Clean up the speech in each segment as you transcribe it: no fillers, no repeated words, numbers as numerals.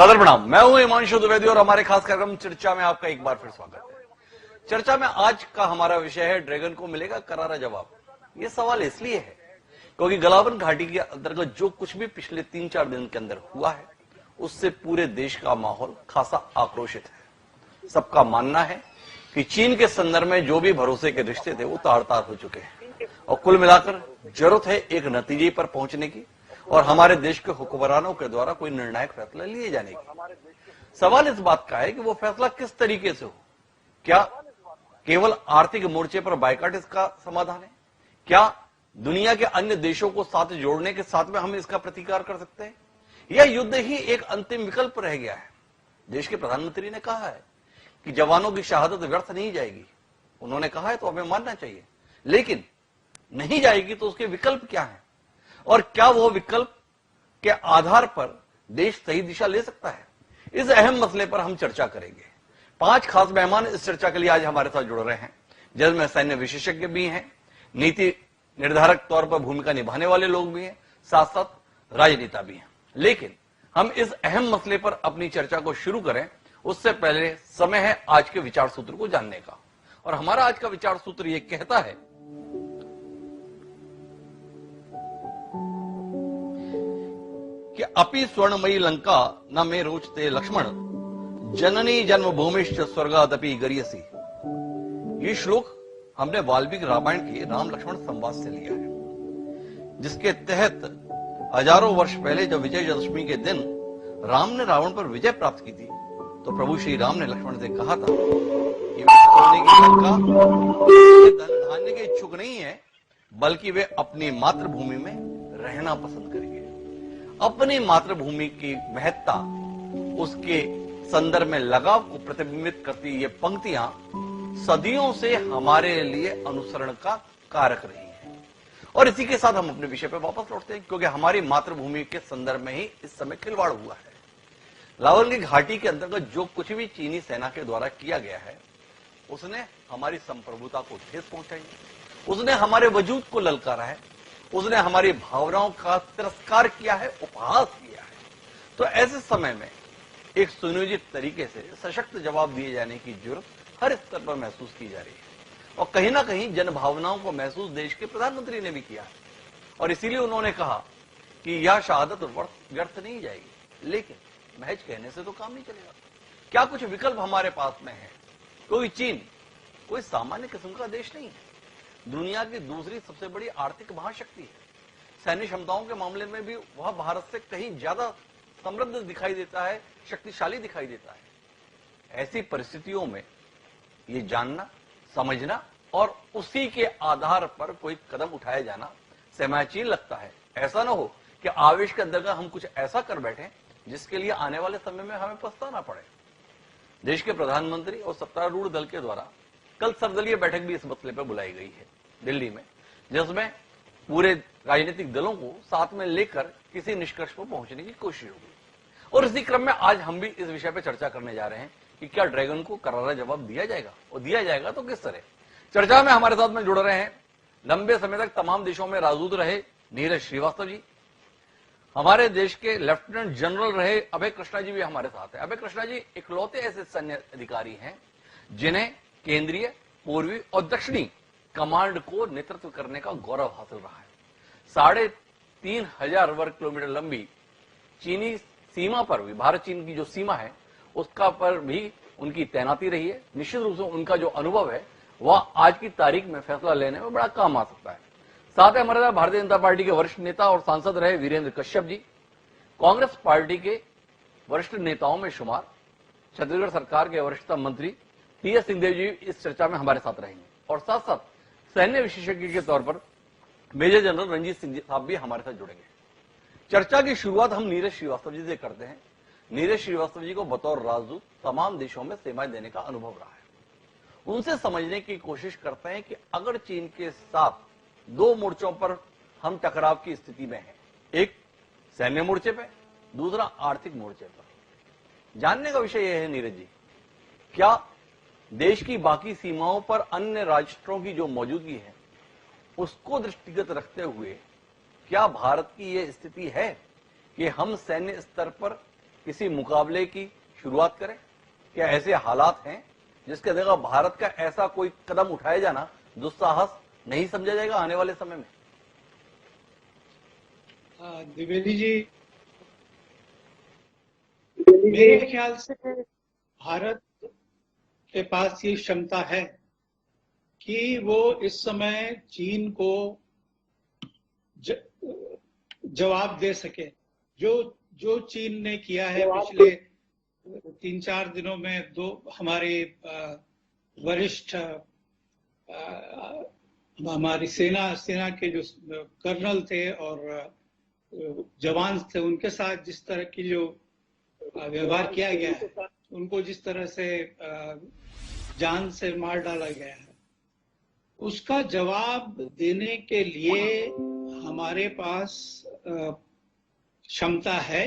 सादर प्रणाम। मैं हूं हिमांशु द्विवेदी और हमारे खास कार्यक्रम चर्चा में आपका एक बार फिर स्वागत है। चर्चा में आज का हमारा विषय है, ड्रैगन को मिलेगा करारा जवाब। ये सवाल इसलिए है क्योंकि गलावन घाटी के अंतर्गत जो कुछ भी पिछले 3-4 दिन के अंदर हुआ है, उससे पूरे देश का माहौल खासा आक्रोशित है। सबका मानना है कि चीन के संदर्भ में जो भी भरोसे के रिश्ते थे वो तार-तार हो चुके हैं और कुल मिलाकर जरूरत है एक नतीजे पर पहुंचने की और हमारे देश के हुक्मरानों के द्वारा कोई निर्णायक फैसला लिए जाने की। सवाल इस बात का है कि वो फैसला किस तरीके से हो। क्या केवल आर्थिक मोर्चे पर बायकॉट इसका समाधान है? क्या दुनिया के अन्य देशों को साथ जोड़ने के साथ में हम इसका प्रतिकार कर सकते हैं, या युद्ध ही एक अंतिम विकल्प रह गया है? देश के प्रधानमंत्री ने कहा है कि जवानों की शहादत व्यर्थ नहीं जाएगी। उन्होंने कहा है तो हमें मानना चाहिए, लेकिन नहीं जाएगी तो उसके विकल्प क्या है और क्या वो विकल्प के आधार पर देश सही दिशा ले सकता है? इस अहम मसले पर हम चर्चा करेंगे। 5 खास मेहमान इस चर्चा के लिए आज हमारे साथ जुड़ रहे हैं, जिनमें सैन्य विशेषज्ञ भी हैं, नीति निर्धारक तौर पर भूमिका निभाने वाले लोग भी हैं, साथ साथ राजनेता भी हैं। लेकिन हम इस अहम मसले पर अपनी चर्चा को शुरू करें उससे पहले समय है आज के विचार सूत्र को जानने का। और हमारा आज का विचार सूत्र यह कहता है कि अपि स्वर्णमयी लंका न मे रोचते लक्ष्मण, जननी जन्मभूमिश्च स्वर्गादपि गरियसी। ये श्लोक हमने वाल्मीकि रामायण के राम लक्ष्मण संवाद से लिया है, जिसके तहत हजारों वर्ष पहले जब विजयदशमी के दिन राम ने रावण पर विजय प्राप्त की थी, तो प्रभु श्री राम ने लक्ष्मण से कहा था कि वे सोने की लंका धन धान्य के इच्छुक नहीं है, बल्कि वे अपनी मातृभूमि में रहना पसंद करेंगे। अपनी मातृभूमि की महत्ता, उसके संदर्भ में लगाव को प्रतिबिंबित करती ये पंक्तियां सदियों से हमारे लिए अनुसरण का कारक रही हैं। और इसी के साथ हम अपने विषय पर वापस लौटते हैं, क्योंकि हमारी मातृभूमि के संदर्भ में ही इस समय खिलवाड़ हुआ है। गलावन की घाटी के अंतर्गत जो कुछ भी चीनी सेना के द्वारा किया गया है, उसने हमारी संप्रभुता को ठेस पहुंचाई, उसने हमारे वजूद को ललकारा है, उसने हमारी भावनाओं का तिरस्कार किया है, उपहास किया है। तो ऐसे समय में एक सुनियोजित तरीके से सशक्त जवाब दिए जाने की जरूरत हर स्तर पर महसूस की जा रही है और कहीं ना कहीं जन भावनाओं को महसूस देश के प्रधानमंत्री ने भी किया है। और इसीलिए उन्होंने कहा कि यह शहादत व्यर्थ नहीं जाएगी, लेकिन महज कहने से तो काम नहीं चलेगा। क्या कुछ विकल्प हमारे पास में है? क्योंकि चीन कोई सामान्य किस्म का देश नहीं है, दुनिया की दूसरी सबसे बड़ी आर्थिक महाशक्ति है। सैन्य क्षमताओं के मामले में भी वह भारत से कहीं ज्यादा समृद्ध दिखाई देता है, शक्तिशाली दिखाई देता है। ऐसी परिस्थितियों में ये जानना, समझना और उसी के आधार पर कोई कदम उठाया जाना समाचीन लगता है। ऐसा ना हो कि आवेश के अंतर्गत हम कुछ ऐसा कर बैठे जिसके लिए आने वाले समय में हमें पछताना पड़े। देश के प्रधानमंत्री और सत्तारूढ़ दल के द्वारा कल सर्वदलीय बैठक भी इस मसले पर बुलाई गई है दिल्ली में, जिसमें पूरे राजनीतिक दलों को साथ में लेकर किसी निष्कर्ष पर पहुंचने की कोशिश होगी। और इसी क्रम में आज हम भी इस विषय पर चर्चा करने जा रहे हैं कि क्या ड्रैगन को करारा जवाब दिया जाएगा, और दिया जाएगा तो किस तरह। चर्चा में हमारे साथ में जुड़ रहे हैं लंबे समय तक तमाम देशों में राजदूत रहे नीरज श्रीवास्तव जी, हमारे देश के लेफ्टिनेंट जनरल रहे अभय कृष्णा जी भी हमारे साथ है। अभय कृष्णा जी इकलौते ऐसे सैन्य अधिकारी हैं जिन्हें केंद्रीय, पूर्वी और दक्षिणी कमांड को नेतृत्व करने का गौरव हासिल रहा है। 3,500 वर्ग किलोमीटर लंबी चीनी सीमा पर भी, भारत चीन की जो सीमा है उसका पर भी उनकी तैनाती रही है। निश्चित रूप से उनका जो अनुभव है वह आज की तारीख में फैसला लेने में बड़ा काम आ सकता है। साथ ही हमारे साथ भारतीय जनता पार्टी के वरिष्ठ नेता और सांसद रहे वीरेंद्र कश्यप जी, कांग्रेस पार्टी के वरिष्ठ नेताओं में शुमार, छत्तीसगढ़ सरकार के वरिष्ठतम मंत्री टी.एस. सिंहदेव जी इस चर्चा में हमारे साथ रहेंगे। और साथ साथ सैन्य विशेषज्ञ के तौर पर मेजर जनरल रंजीत सिंह साहब भी हमारे साथ जुड़ेंगे। चर्चा की शुरुआत हम नीरज श्रीवास्तव जी से करते हैं। नीरज श्रीवास्तव जी को बतौर राजदूत तमाम देशों में सेवाएं देने का अनुभव रहा है। उनसे समझने की कोशिश करते हैं कि अगर चीन के साथ 2 मोर्चों पर हम टकराव की स्थिति में हैं, एक सैन्य मोर्चे पे, दूसरा आर्थिक मोर्चे पर। जानने का विषय यह है नीरज जी, क्या देश की बाकी सीमाओं पर अन्य राष्ट्रों की जो मौजूदगी है उसको दृष्टिगत रखते हुए क्या भारत की यह स्थिति है कि हम सैन्य स्तर पर किसी मुकाबले की शुरुआत करें? क्या ऐसे हालात हैं जिसके जगह भारत का ऐसा कोई कदम उठाया जाना दुस्साहस नहीं समझा जाएगा आने वाले समय में? द्विवेदी जी, मेरे ख्याल से भारत के पास ये क्षमता है कि वो इस समय चीन को जवाब दे सके। जो चीन ने किया है पिछले 3-4 दिनों में, दो हमारे वरिष्ठ हमारी सेना के जो कर्नल थे और जवान थे, उनके साथ जिस तरह की जो व्यवहार किया गया है, उनको जिस तरह से जान से मार डाला गया है, उसका जवाब देने के लिए हमारे पास क्षमता है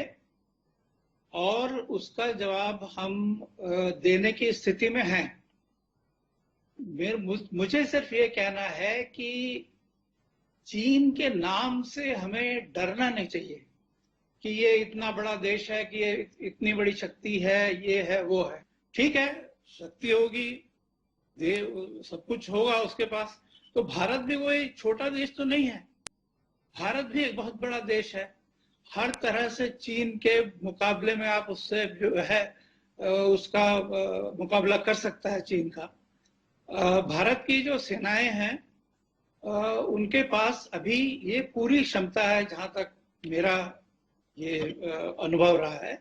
और उसका जवाब हम देने की स्थिति में हैं। मुझे सिर्फ ये कहना है कि चीन के नाम से हमें डरना नहीं चाहिए कि ये इतना बड़ा देश है, कि ये इतनी बड़ी शक्ति है, ये है वो है। ठीक है, शक्ति होगी, सब कुछ होगा उसके पास। तो भारत भी कोई छोटा देश तो नहीं है, भारत भी एक बहुत बड़ा देश है। हर तरह से चीन के मुकाबले में आप उससे जो है उसका मुकाबला कर सकता है चीन का। भारत की जो सेनाएं हैं उनके पास अभी ये पूरी क्षमता है, जहां तक मेरा ये अनुभव रहा है,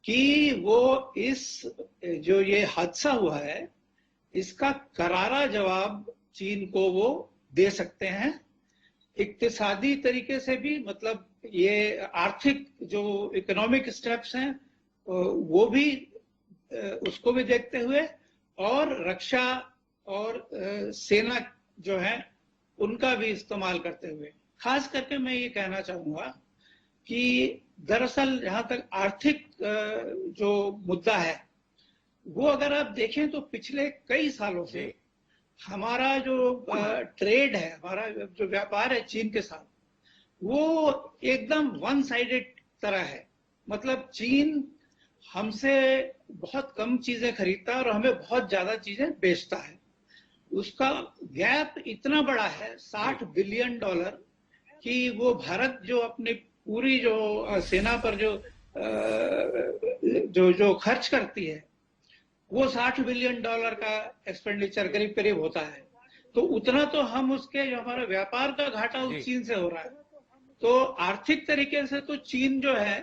कि वो जो ये हादसा हुआ है, इसका करारा जवाब चीन को वो दे सकते हैं। इक्तिसादी तरीके से भी, मतलब ये आर्थिक जो इकोनॉमिक स्टेप्स हैं वो भी उसको भी देखते हुए, और रक्षा और सेना जो है उनका भी इस्तेमाल करते हुए। खास करके मैं ये कहना चाहूंगा कि दरअसल जहां तक आर्थिक जो मुद्दा है, वो अगर आप देखें तो पिछले कई सालों से हमारा जो ट्रेड है, हमारा जो व्यापार है चीन के साथ, वो एकदम वन साइडेड तरह है। मतलब चीन हमसे बहुत कम चीजें खरीदता है और हमें बहुत ज्यादा चीजें बेचता है। उसका गैप इतना बड़ा है, $60 बिलियन, कि वो भारत जो अपनी पूरी जो सेना पर जो खर्च करती है, वो $60 बिलियन का एक्सपेंडिचर करीब करीब होता है। तो उतना तो हम उसके जो हमारा व्यापार का घाटा उस चीन से हो रहा है। तो आर्थिक तरीके से तो चीन जो है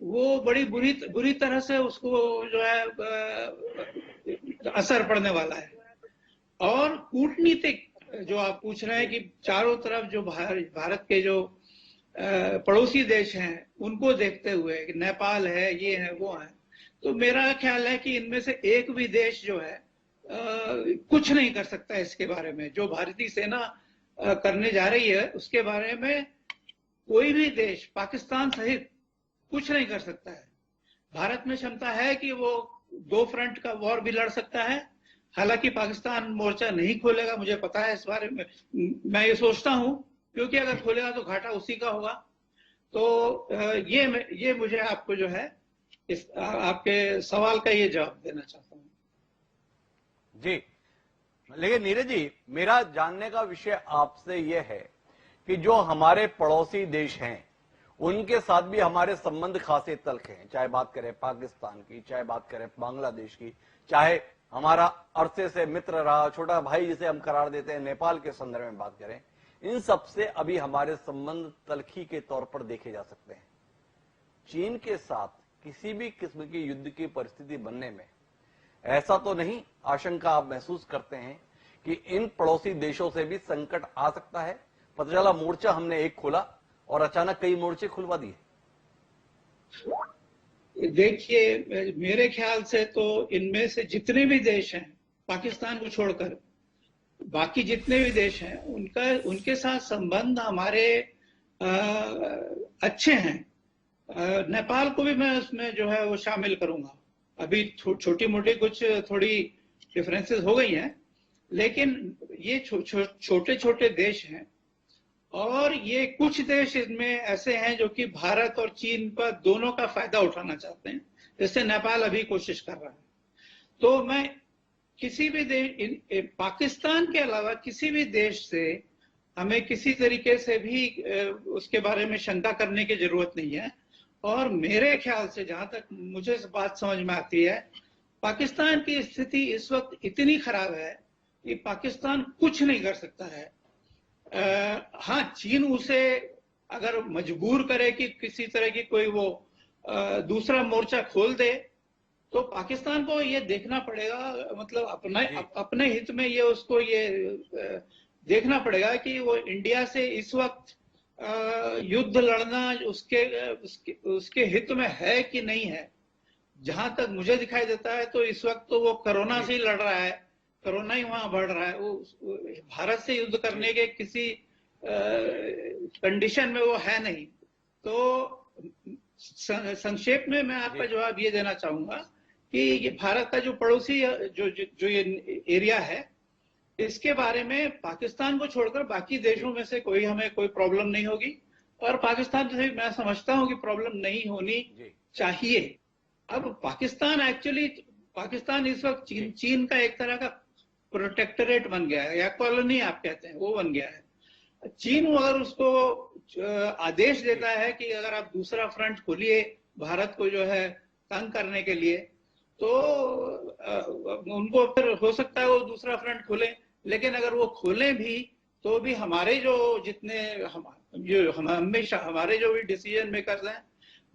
वो बड़ी बुरी तरह से उसको जो है असर पड़ने वाला है। और कूटनीतिक जो आप पूछ रहे हैं कि चारों तरफ जो भारत के जो पड़ोसी देश हैं उनको देखते हुए, नेपाल है, ये है, वो है, तो मेरा ख्याल है कि इनमें से एक भी देश जो है कुछ नहीं कर सकता इसके बारे में। जो भारतीय सेना करने जा रही है उसके बारे में कोई भी देश, पाकिस्तान सहित, कुछ नहीं कर सकता है। भारत में क्षमता है कि वो 2 फ्रंट का वॉर भी लड़ सकता है। हालांकि पाकिस्तान मोर्चा नहीं खोलेगा, मुझे पता है इस बारे में। मैं ये सोचता हूं, क्योंकि अगर खोलेगा तो घाटा उसी का होगा। तो ये मुझे आपको जो है इस आपके सवाल का ये जवाब देना चाहता हूं जी। लेकिन नीरज जी, मेरा जानने का विषय आपसे यह है कि जो हमारे पड़ोसी देश हैं उनके साथ भी हमारे संबंध खासे तल्ख हैं। चाहे बात करें पाकिस्तान की, चाहे बात करें बांग्लादेश की, चाहे हमारा अरसे से मित्र रहा छोटा भाई जिसे हम करार देते हैं नेपाल के संदर्भ में बात करें, इन सब से अभी हमारे संबंध तल्खी के तौर पर देखे जा सकते हैं। चीन के साथ किसी भी किस्म की युद्ध की परिस्थिति बनने में ऐसा तो नहीं आशंका आप महसूस करते हैं कि इन पड़ोसी देशों से भी संकट आ सकता है? पता चला मोर्चा हमने एक खोला और अचानक कई मोर्चे खुलवा दिए। देखिए, मेरे ख्याल से तो इनमें से जितने भी देश हैं, पाकिस्तान को छोड़कर बाकी जितने भी देश हैं, उनके साथ संबंध हमारे अच्छे हैं। नेपाल को भी मैं उसमें जो है वो शामिल करूंगा। अभी छोटी मोटी कुछ थोड़ी डिफरेंसेस हो गई हैं, लेकिन ये छोटे छोटे देश हैं और ये कुछ देश इनमें ऐसे हैं जो कि भारत और चीन पर दोनों का फायदा उठाना चाहते हैं, जैसे नेपाल अभी कोशिश कर रहा है। तो मैं किसी भी देश, पाकिस्तान के अलावा किसी भी देश से हमें किसी तरीके से भी उसके बारे में शंका करने की जरूरत नहीं है। और मेरे ख्याल से जहां तक मुझे बात समझ में आती है, पाकिस्तान की स्थिति इस वक्त इतनी खराब है कि पाकिस्तान कुछ नहीं कर सकता है। हाँ, चीन उसे अगर मजबूर करे कि किसी तरह की कोई वो दूसरा मोर्चा खोल दे, तो पाकिस्तान को ये देखना पड़ेगा, मतलब अपने हित में ये उसको ये देखना पड़ेगा कि वो इंडिया से इस वक्त युद्ध लड़ना उसके हित में है कि नहीं है। जहां तक मुझे दिखाई देता है तो इस वक्त तो वो कोरोना से ही लड़ रहा है, कोरोना ही वहां बढ़ रहा है। वो भारत से युद्ध करने के किसी कंडीशन में वो है नहीं। तो संक्षेप में मैं आपका जवाब ये देना चाहूंगा कि ये भारत का जो पड़ोसी जो ये एरिया है, इसके बारे में पाकिस्तान को छोड़कर बाकी देशों में से कोई हमें कोई प्रॉब्लम नहीं होगी, और पाकिस्तान से मैं समझता हूं कि प्रॉब्लम नहीं होनी चाहिए। अब पाकिस्तान इस वक्त चीन का एक तरह का प्रोटेक्टोरेट बन गया है, या कॉलोनी आप कहते हैं, वो बन गया है। चीन अगर उसको आदेश देता है कि अगर आप दूसरा फ्रंट खोलिए भारत को जो है तंग करने के लिए, तो उनको फिर हो सकता है वो दूसरा फ्रंट खोलें। लेकिन अगर वो खोलें भी तो भी हमारे जो हमेशा हमारे जो भी डिसीजन मेकर्स हैं,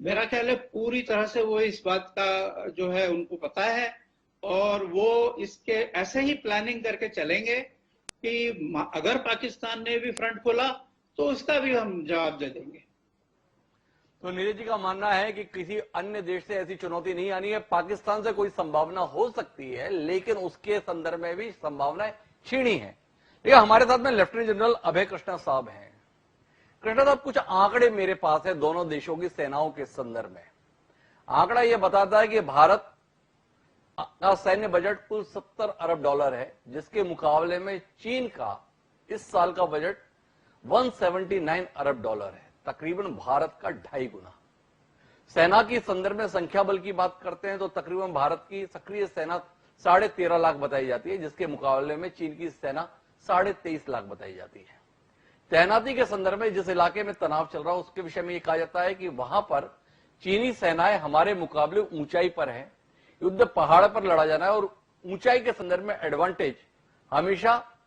मेरा ख्याल है पूरी तरह से वो इस बात का जो है उनको पता है, और वो इसके ऐसे ही प्लानिंग करके चलेंगे कि अगर पाकिस्तान ने भी फ्रंट खोला तो उसका भी हम जवाब दे देंगे। तो नीरज जी का मानना है कि किसी अन्य देश से ऐसी चुनौती नहीं आनी है, पाकिस्तान से कोई संभावना हो सकती है, लेकिन उसके संदर्भ में भी संभावनाएं छीनी है। देखिए, हमारे साथ में लेफ्टिनेंट जनरल अभय कृष्णा साहब हैं। कृष्णा साहब, कुछ आंकड़े मेरे पास है दोनों देशों की सेनाओं के संदर्भ में। आंकड़ा यह बताता है कि भारत का सैन्य बजट कुल $70 अरब है, जिसके मुकाबले में चीन का इस साल का बजट $179 अरब है, तकरीबन भारत का 2.5 गुना। सेना की संदर्भ में संख्या बल की बात करते हैं तो तकरीबन भारत की सक्रिय सेना 13.5 लाख बताई जाती है, जिसके मुकाबले में चीन की सेना 23.5 लाख बताई जाती है। तैनाती के संदर्भ में जिस इलाके में तनाव चल रहा है उसके विषय में यह कहा जाता है कि वहां पर चीनी सेनाएं हमारे मुकाबले ऊंचाई पर है, युद्ध पहाड़ पर लड़ा जाना है, और ऊंचाई के संदर्भ में एडवांटेज हमेशा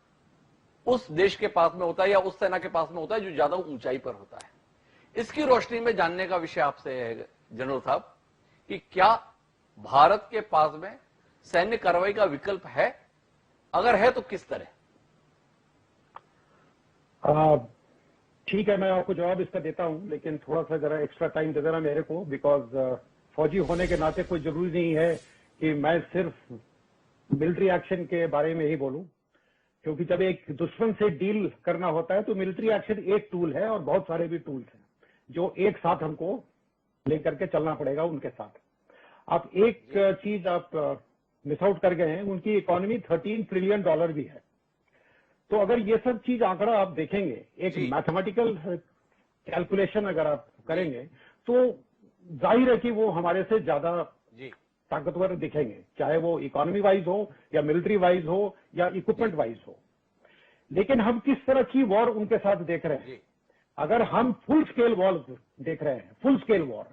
उस देश के पास में होता है या उस सेना के पास में होता है जो ज्यादा ऊंचाई पर होता है। इसकी रोशनी में जानने का विषय आपसे है जनरल साहब कि क्या भारत के पास में सैन्य कार्रवाई का विकल्प है, अगर है तो किस तरह? ठीक है, मैं आपको जवाब इसका देता हूं, लेकिन थोड़ा सा जरा एक्स्ट्रा टाइम दे देना मेरे को, बिकॉज फौजी होने के नाते कोई जरूरी नहीं है कि मैं सिर्फ मिलिट्री एक्शन के बारे में ही बोलूं, क्योंकि जब एक दुश्मन से डील करना होता है तो मिलिट्री एक्शन एक टूल है और बहुत सारे भी टूल्स हैं जो एक साथ हमको लेकर के चलना पड़ेगा उनके साथ। आप एक चीज आप मिस आउट कर गए हैं, उनकी इकोनॉमी $13 ट्रिलियन भी है। तो अगर ये सब चीज आंकड़ा आप देखेंगे, एक मैथमेटिकल कैलकुलेशन अगर आप करेंगे, तो जाहिर है कि वो हमारे से ज्यादा ताकतवर दिखेंगे, चाहे वो इकोनॉमी वाइज हो या मिलिट्री वाइज हो या इक्विपमेंट वाइज हो। लेकिन हम किस तरह की वॉर उनके साथ देख रहे हैं? अगर हम फुल स्केल वॉर देख रहे हैं, फुल स्केल वॉर,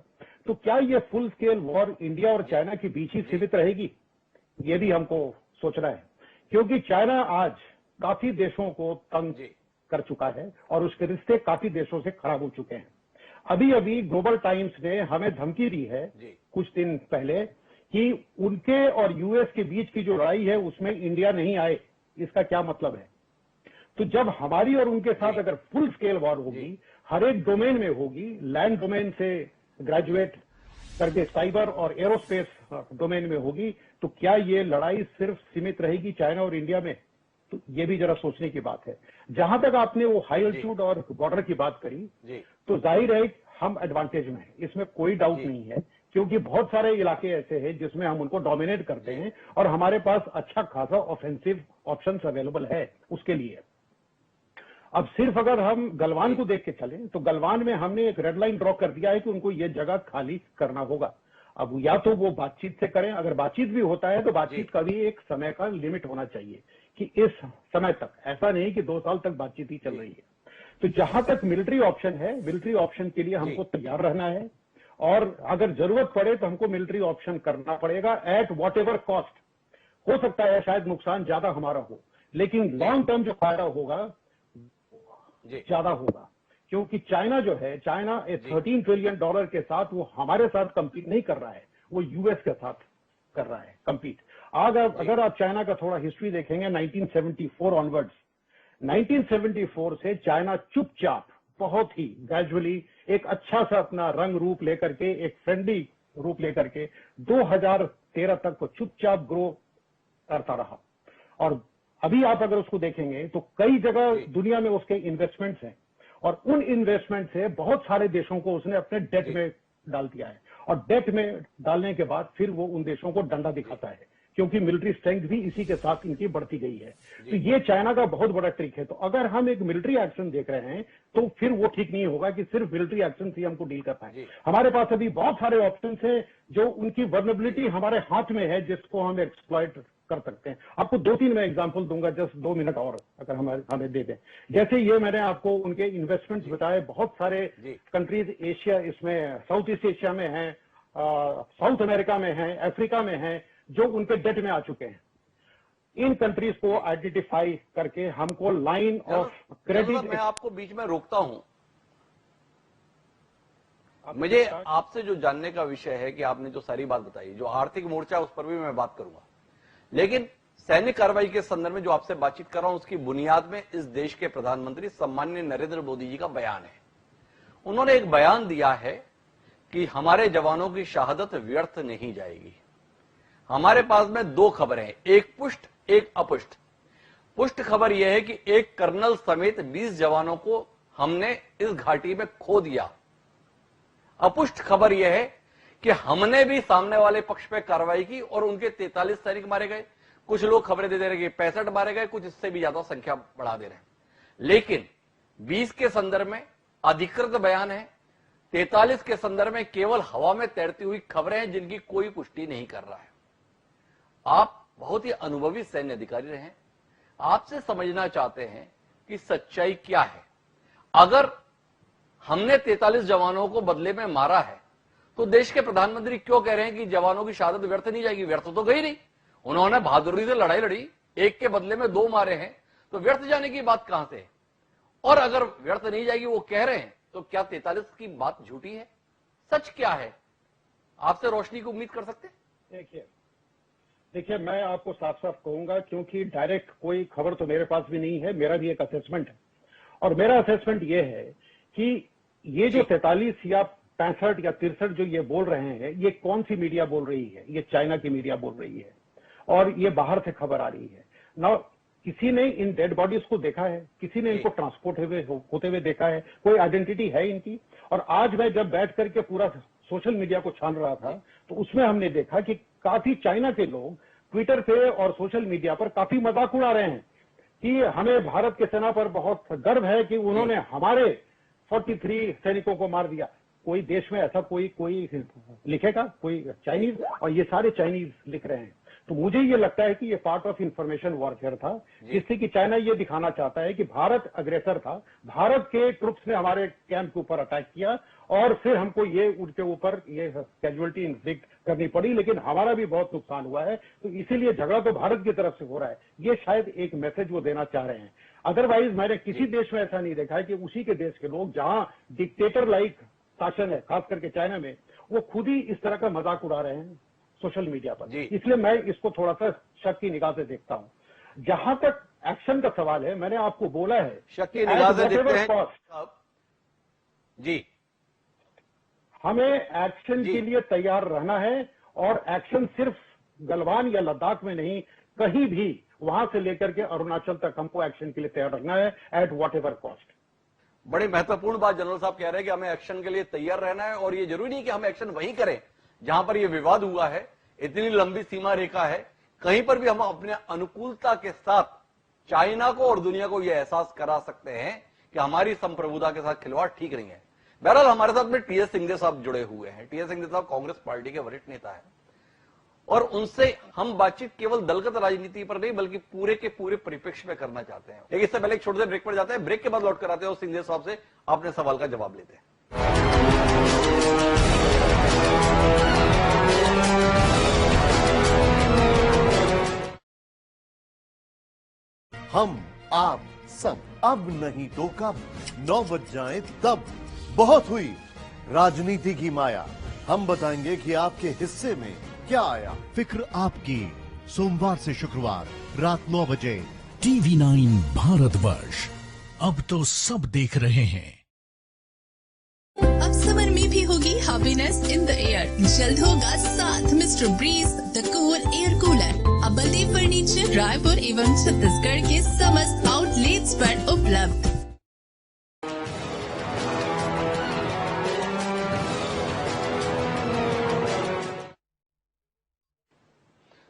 तो क्या ये फुल स्केल वॉर इंडिया और चाइना के बीच ही सीमित रहेगी? ये भी हमको सोचना है, क्योंकि चाइना आज काफी देशों को तंग कर चुका है और उसके रिश्ते काफी देशों से खराब हो चुके हैं। अभी अभी ग्लोबल टाइम्स ने हमें धमकी दी है कुछ दिन पहले कि उनके और यूएस के बीच की जो लड़ाई है उसमें इंडिया नहीं आए। इसका क्या मतलब है? तो जब हमारी और उनके साथ अगर फुल स्केल वॉर होगी, हर एक डोमेन में होगी, लैंड डोमेन से ग्रेजुएट करके साइबर और एरोस्पेस डोमेन में होगी, तो क्या ये लड़ाई सिर्फ सीमित रहेगी चाइना और इंडिया में? तो ये भी जरा सोचने की बात है। जहां तक आपने वो हाई एल्टीट्यूड और बॉर्डर की बात करी, तो जाहिर है हम एडवांटेज में हैं, इसमें कोई डाउट नहीं है, क्योंकि बहुत सारे इलाके ऐसे हैं जिसमें हम उनको डोमिनेट करते हैं और हमारे पास अच्छा खासा ऑफेंसिव ऑप्शंस अवेलेबल है उसके लिए। अब सिर्फ अगर हम गलवान को देख के चलें तो गलवान में हमने एक रेड लाइन ड्रॉ कर दिया है कि उनको ये जगह खाली करना होगा। अब या तो वो बातचीत से करें, अगर बातचीत भी होता है तो बातचीत का भी एक समय का लिमिट होना चाहिए कि इस समय तक, ऐसा नहीं कि 2 साल तक बातचीत ही चल रही है। तो जहां तक मिलिट्री ऑप्शन है, मिलिट्री ऑप्शन के लिए हमको तैयार रहना है और अगर जरूरत पड़े तो हमको मिलिट्री ऑप्शन करना पड़ेगा एट वॉट एवर कॉस्ट। हो सकता है शायद नुकसान ज्यादा हमारा हो, लेकिन लॉन्ग टर्म जो फायदा होगा ज्यादा होगा, क्योंकि चाइना जो है, चाइना $13 ट्रिलियन के साथ वो हमारे साथ कंपीट नहीं कर रहा है, वो यूएस के साथ कर रहा है कंपीट। अगर आप चाइना का थोड़ा हिस्ट्री देखेंगे 1974 ऑनवर्ड्स, 1974 से चाइना चुपचाप बहुत ही ग्रेजुअली एक अच्छा सा अपना रंग रूप लेकर के, एक फ्रेंडली रूप लेकर के 2013 तक वो चुपचाप ग्रो करता रहा। और अभी आप अगर उसको देखेंगे तो कई जगह दुनिया में उसके इन्वेस्टमेंट्स हैं और उन इन्वेस्टमेंट से बहुत सारे देशों को उसने अपने डेट में डाल दिया है और डेट में डालने के बाद फिर वो उन देशों को डंडा दिखाता है, क्योंकि मिलिट्री स्ट्रेंथ भी इसी के साथ इनकी बढ़ती गई है। तो ये चाइना का बहुत बड़ा ट्रिक है। तो अगर हम एक मिलिट्री एक्शन देख रहे हैं तो फिर वो ठीक नहीं होगा कि सिर्फ मिलिट्री एक्शन से हमको डील कर पाए। हमारे पास अभी बहुत सारे ऑप्शन हैं जो उनकी वर्नेबिलिटी हमारे हाथ में है, जिसको हम एक्सप्लॉइट कर सकते हैं। आपको 2-3 मैं एग्जांपल दूंगा, जस्ट 2 मिनट और अगर हमें दे दें। जैसे ये मैंने आपको उनके इन्वेस्टमेंट्स बताए, बहुत सारे कंट्रीज एशिया, इसमें साउथ ईस्ट एशिया में हैं, साउथ अमेरिका में हैं, अफ्रीका में हैं, जो उनके डेट में आ चुके हैं। इन कंट्रीज को आइडेंटिफाई करके हमको लाइन ऑफ क्रेडिट। मैं आपको बीच में रोकता हूं, मुझे आपसे जो जानने का विषय है कि आपने जो सारी बात बताई, जो आर्थिक मोर्चा उस पर भी मैं बात करूंगा, लेकिन सैन्य कार्रवाई के संदर्भ में जो आपसे बातचीत कर रहा हूं उसकी बुनियाद में इस देश के प्रधानमंत्री सम्माननीय नरेंद्र मोदी जी का बयान है। उन्होंने एक बयान दिया है कि हमारे जवानों की शहादत व्यर्थ नहीं जाएगी। हमारे पास में 2 खबरें हैं, एक पुष्ट एक अपुष्ट। पुष्ट खबर यह है कि एक कर्नल समेत 20 जवानों को हमने इस घाटी में खो दिया। अपुष्ट खबर यह है कि हमने भी सामने वाले पक्ष पे कार्रवाई की और उनके 43 सैनिक मारे गए। कुछ लोग खबरें दे रहे हैं कि 65 मारे गए, कुछ इससे भी ज्यादा संख्या बढ़ा दे रहे हैं। लेकिन 20 के संदर्भ में अधिकृत बयान है, 43 के संदर्भ में केवल हवा में तैरती हुई खबरें हैं जिनकी कोई पुष्टि नहीं कर रहा है। आप बहुत ही अनुभवी सैन्य अधिकारी रहे हैं, आपसे समझना चाहते हैं कि सच्चाई क्या है। अगर हमने 43 जवानों को बदले में मारा है तो देश के प्रधानमंत्री क्यों कह रहे हैं कि जवानों की शहादत व्यर्थ नहीं जाएगी? व्यर्थ तो गई नहीं, उन्होंने बहादुरी से लड़ाई लड़ी, एक के बदले में 2 मारे हैं, तो व्यर्थ जाने की बात कहां से? और अगर व्यर्थ नहीं जाएगी वो कह रहे हैं, तो क्या 43 की बात झूठी है? सच क्या है? आपसे रोशनी की उम्मीद कर सकते हैं? देखिए मैं आपको साफ साफ कहूंगा, क्योंकि डायरेक्ट कोई खबर तो मेरे पास भी नहीं है, मेरा भी एक असेसमेंट है। और मेरा असेसमेंट ये है कि ये जो 43 या 65 या 63 जो ये बोल रहे हैं, ये कौन सी मीडिया बोल रही है? ये चाइना की मीडिया बोल रही है और ये बाहर से खबर आ रही है ना। किसी ने इन डेड बॉडीज को देखा है? किसी ने इनको ट्रांसपोर्ट होते हुए देखा है? कोई आइडेंटिटी है इनकी? और आज मैं जब बैठ करके पूरा सोशल मीडिया को छान रहा था तो उसमें हमने देखा कि काफी चाइना के लोग ट्विटर पे और सोशल मीडिया पर काफी मजाक उड़ा रहे हैं कि हमें भारत के सेना पर बहुत गर्व है कि उन्होंने हमारे 43 सैनिकों को मार दिया। कोई देश में ऐसा कोई लिखेगा? कोई चाइनीज? और ये सारे चाइनीज लिख रहे हैं। तो मुझे ये लगता है कि ये पार्ट ऑफ इंफॉर्मेशन वॉरफेयर था, जिससे कि चाइना ये दिखाना चाहता है कि भारत अग्रेसर था, भारत के ट्रुप्स ने हमारे कैंप के ऊपर अटैक किया और फिर हमको ये उनके ऊपर ये कैजुअलिटी इन्फ्लिक्ट करनी पड़ी, लेकिन हमारा भी बहुत नुकसान हुआ है। तो इसीलिए झगड़ा तो भारत की तरफ से हो रहा है। ये शायद एक मैसेज वो देना चाह रहे हैं। अदरवाइज मैंने किसी देश में ऐसा नहीं देखा है कि उसी के देश के लोग, जहां डिक्टेटर लाइक शासन है, खास करके चाइना में, वो खुद ही इस तरह का मजाक उड़ा रहे हैं सोशल मीडिया पर। इसलिए मैं इसको थोड़ा सा शक की निगाह से देखता हूं। जहां तक एक्शन का सवाल है, मैंने आपको बोला है शक की निगाह से देखते हैं जी, हमें एक्शन के लिए तैयार रहना है। और एक्शन सिर्फ गलवान या लद्दाख में नहीं, कहीं भी, वहां से लेकर के अरुणाचल तक हमको एक्शन के लिए तैयार रखना है एट वॉट एवर कॉस्ट। बड़ी महत्वपूर्ण बात जनरल साहब कह रहे हैं कि हमें एक्शन के लिए तैयार रहना है। और ये जरूरी नहीं कि हम एक्शन वहीं करें जहां पर ये विवाद हुआ है। इतनी लंबी सीमा रेखा है, कहीं पर भी हम अपने अनुकूलता के साथ चाइना को और दुनिया को यह एहसास करा सकते हैं कि हमारी संप्रभुता के साथ खिलवाड़ ठीक नहीं है। बहरहाल हमारे साथ में टीएस सिंहदेव साहब जुड़े हुए हैं। टीएस सिंहदेव साहब कांग्रेस पार्टी के वरिष्ठ नेता हैं और उनसे हम बातचीत केवल दलगत राजनीति पर नहीं बल्कि पूरे के पूरे परिप्रेक्ष्य में करना चाहते हैं। लेकिन इससे पहले एक छोटे से ब्रेक पर जाते हैं। ब्रेक के बाद लौट कर आते हैं और सिंहदेव साहब से अपने सवाल का जवाब लेते हैं। हम आप सब अब नहीं तो कब 9 बज जाए तब। बहुत हुई राजनीति की माया, हम बताएंगे कि आपके हिस्से में क्या आया। फिक्र आपकी, सोमवार से शुक्रवार रात 9 बजे TV9 भारतवर्ष। अब तो सब देख रहे हैं। अब समर में भी होगी हैप्पीनेस इन द एयर। जल्द होगा साथ Mister Breeze the cool air cooler. अब बलदेव फर्नीचर रायपुर एवं छत्तीसगढ़ के समस्त आउटलेट्स पर उपलब्ध।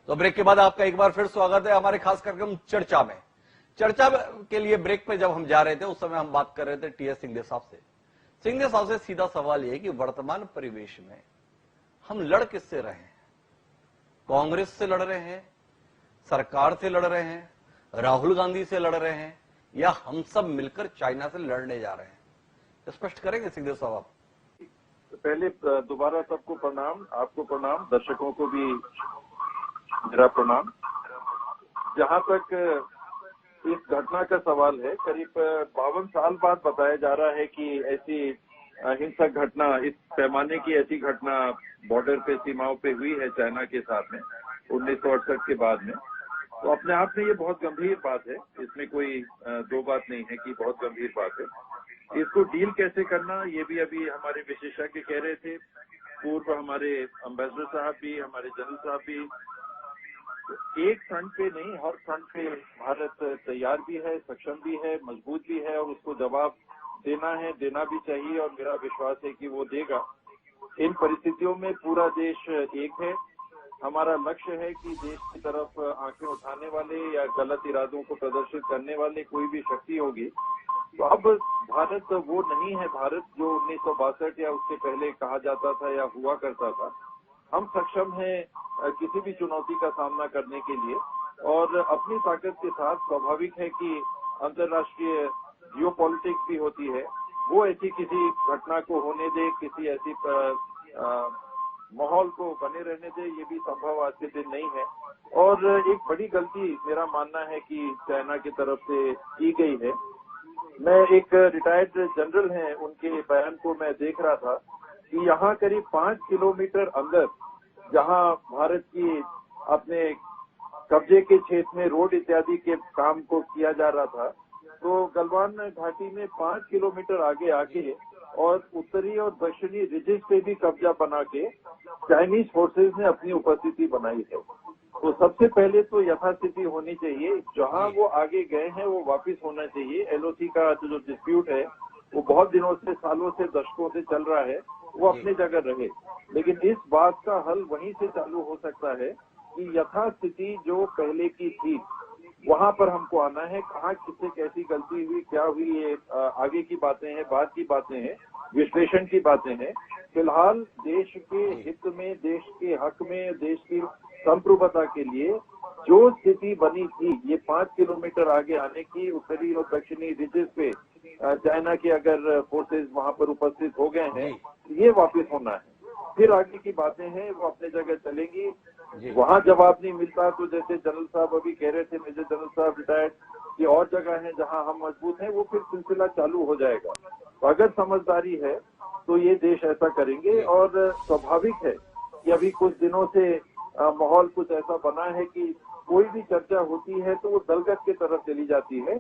तो ब्रेक के बाद आपका एक बार फिर स्वागत है हमारे खास कार्यक्रम चर्चा में। चर्चा के लिए ब्रेक पे जब हम जा रहे थे उस समय हम बात कर रहे थे टीएस सिंहदेव साहब से। सिंहदेव साहब से सीधा सवाल यह है कि वर्तमान परिवेश में हम लड़ किससे रहे हैं? कांग्रेस से लड़ रहे हैं, सरकार से लड़ रहे हैं, राहुल गांधी से लड़ रहे हैं, या हम सब मिलकर चाइना से लड़ने जा रहे हैं? स्पष्ट करेंगे सिंहदेव साहब आप? पहले दोबारा सबको प्रणाम, आपको प्रणाम, दर्शकों को भी मेरा प्रणाम। जहां तक इस घटना का सवाल है, करीब 52 साल बाद बताया जा रहा है कि ऐसी हिंसक घटना, इस पैमाने की ऐसी घटना बॉर्डर पे, सीमाओं पे हुई है चाइना के साथ में 1968 के बाद में। तो अपने आप में ये बहुत गंभीर बात है, इसमें कोई दो बात नहीं है कि बहुत गंभीर बात है। इसको डील कैसे करना, ये भी अभी हमारे विशेषज्ञ कह रहे थे। पूर्व हमारे एम्बेसडर साहब भी, हमारे जनरल साहब भी, एक फ्रंट पे नहीं, हर फ्रंट पे भारत तैयार भी है, सक्षम भी है, मजबूत भी है और उसको जवाब देना है, देना भी चाहिए और मेरा विश्वास है कि वो देगा। इन परिस्थितियों में पूरा देश एक है। हमारा लक्ष्य है कि देश की तरफ आंखें उठाने वाले या गलत इरादों को प्रदर्शित करने वाले कोई भी शक्ति होगी तो अब भारत वो नहीं है भारत जो 1962 या उससे पहले कहा जाता था या हुआ करता था। हम सक्षम हैं किसी भी चुनौती का सामना करने के लिए और अपनी ताकत के साथ स्वाभाविक है कि अंतर्राष्ट्रीय जियोपॉलिटिक्स भी होती है, वो ऐसी किसी घटना को होने दे, किसी ऐसी माहौल को बने रहने दे, ये भी संभव आज के दिन नहीं है। और एक बड़ी गलती मेरा मानना है कि चाइना की तरफ से की गई है। मैं एक रिटायर्ड जनरल हैं, उनके बयान को मैं देख रहा था कि यहाँ करीब 5 किलोमीटर अंदर जहाँ भारत की अपने कब्जे के क्षेत्र में रोड इत्यादि के काम को किया जा रहा था, तो गलवान घाटी में 5 किलोमीटर आगे आके और उत्तरी और दक्षिणी रिजेस पे भी कब्जा बना के चाइनीज फोर्सेज ने अपनी उपस्थिति बनाई है। तो सबसे पहले तो यथास्थिति होनी चाहिए, जहां वो आगे गए हैं वो वापस होना चाहिए। एलओसी का जो डिस्प्यूट है वो बहुत दिनों से, सालों से, दशकों से चल रहा है, वो अपनी जगह रहे। लेकिन इस बात का हल वहीं से चालू हो सकता है कि यथास्थिति जो पहले की थी वहां पर हमको आना है। कहाँ किससे कैसी गलती हुई, क्या हुई, ये आगे की बातें हैं, बाद की बातें हैं, विश्लेषण की बातें हैं। फिलहाल देश के हित में, देश के हक में, देश की संप्रभुता के लिए जो स्थिति बनी थी, ये 5 किलोमीटर आगे आने की, उत्तरी और दक्षिणी रिजेस पे चाइना के अगर फोर्सेज वहां पर उपस्थित हो गए हैं, ये वापस होना है। फिर आगे की बातें हैं वो अपने जगह चलेंगी। वहां जवाब नहीं मिलता तो जैसे जनरल साहब अभी कह रहे थे, मेजर जनरल साहब रिटायर्ड, कि और जगह है जहां हम मजबूत हैं, वो फिर सिलसिला चालू हो जाएगा। तो अगर समझदारी है तो ये देश ऐसा करेंगे। और स्वाभाविक है कि अभी कुछ दिनों से माहौल कुछ ऐसा बना है कि कोई भी चर्चा होती है तो वो दलगत की तरफ चली जाती है।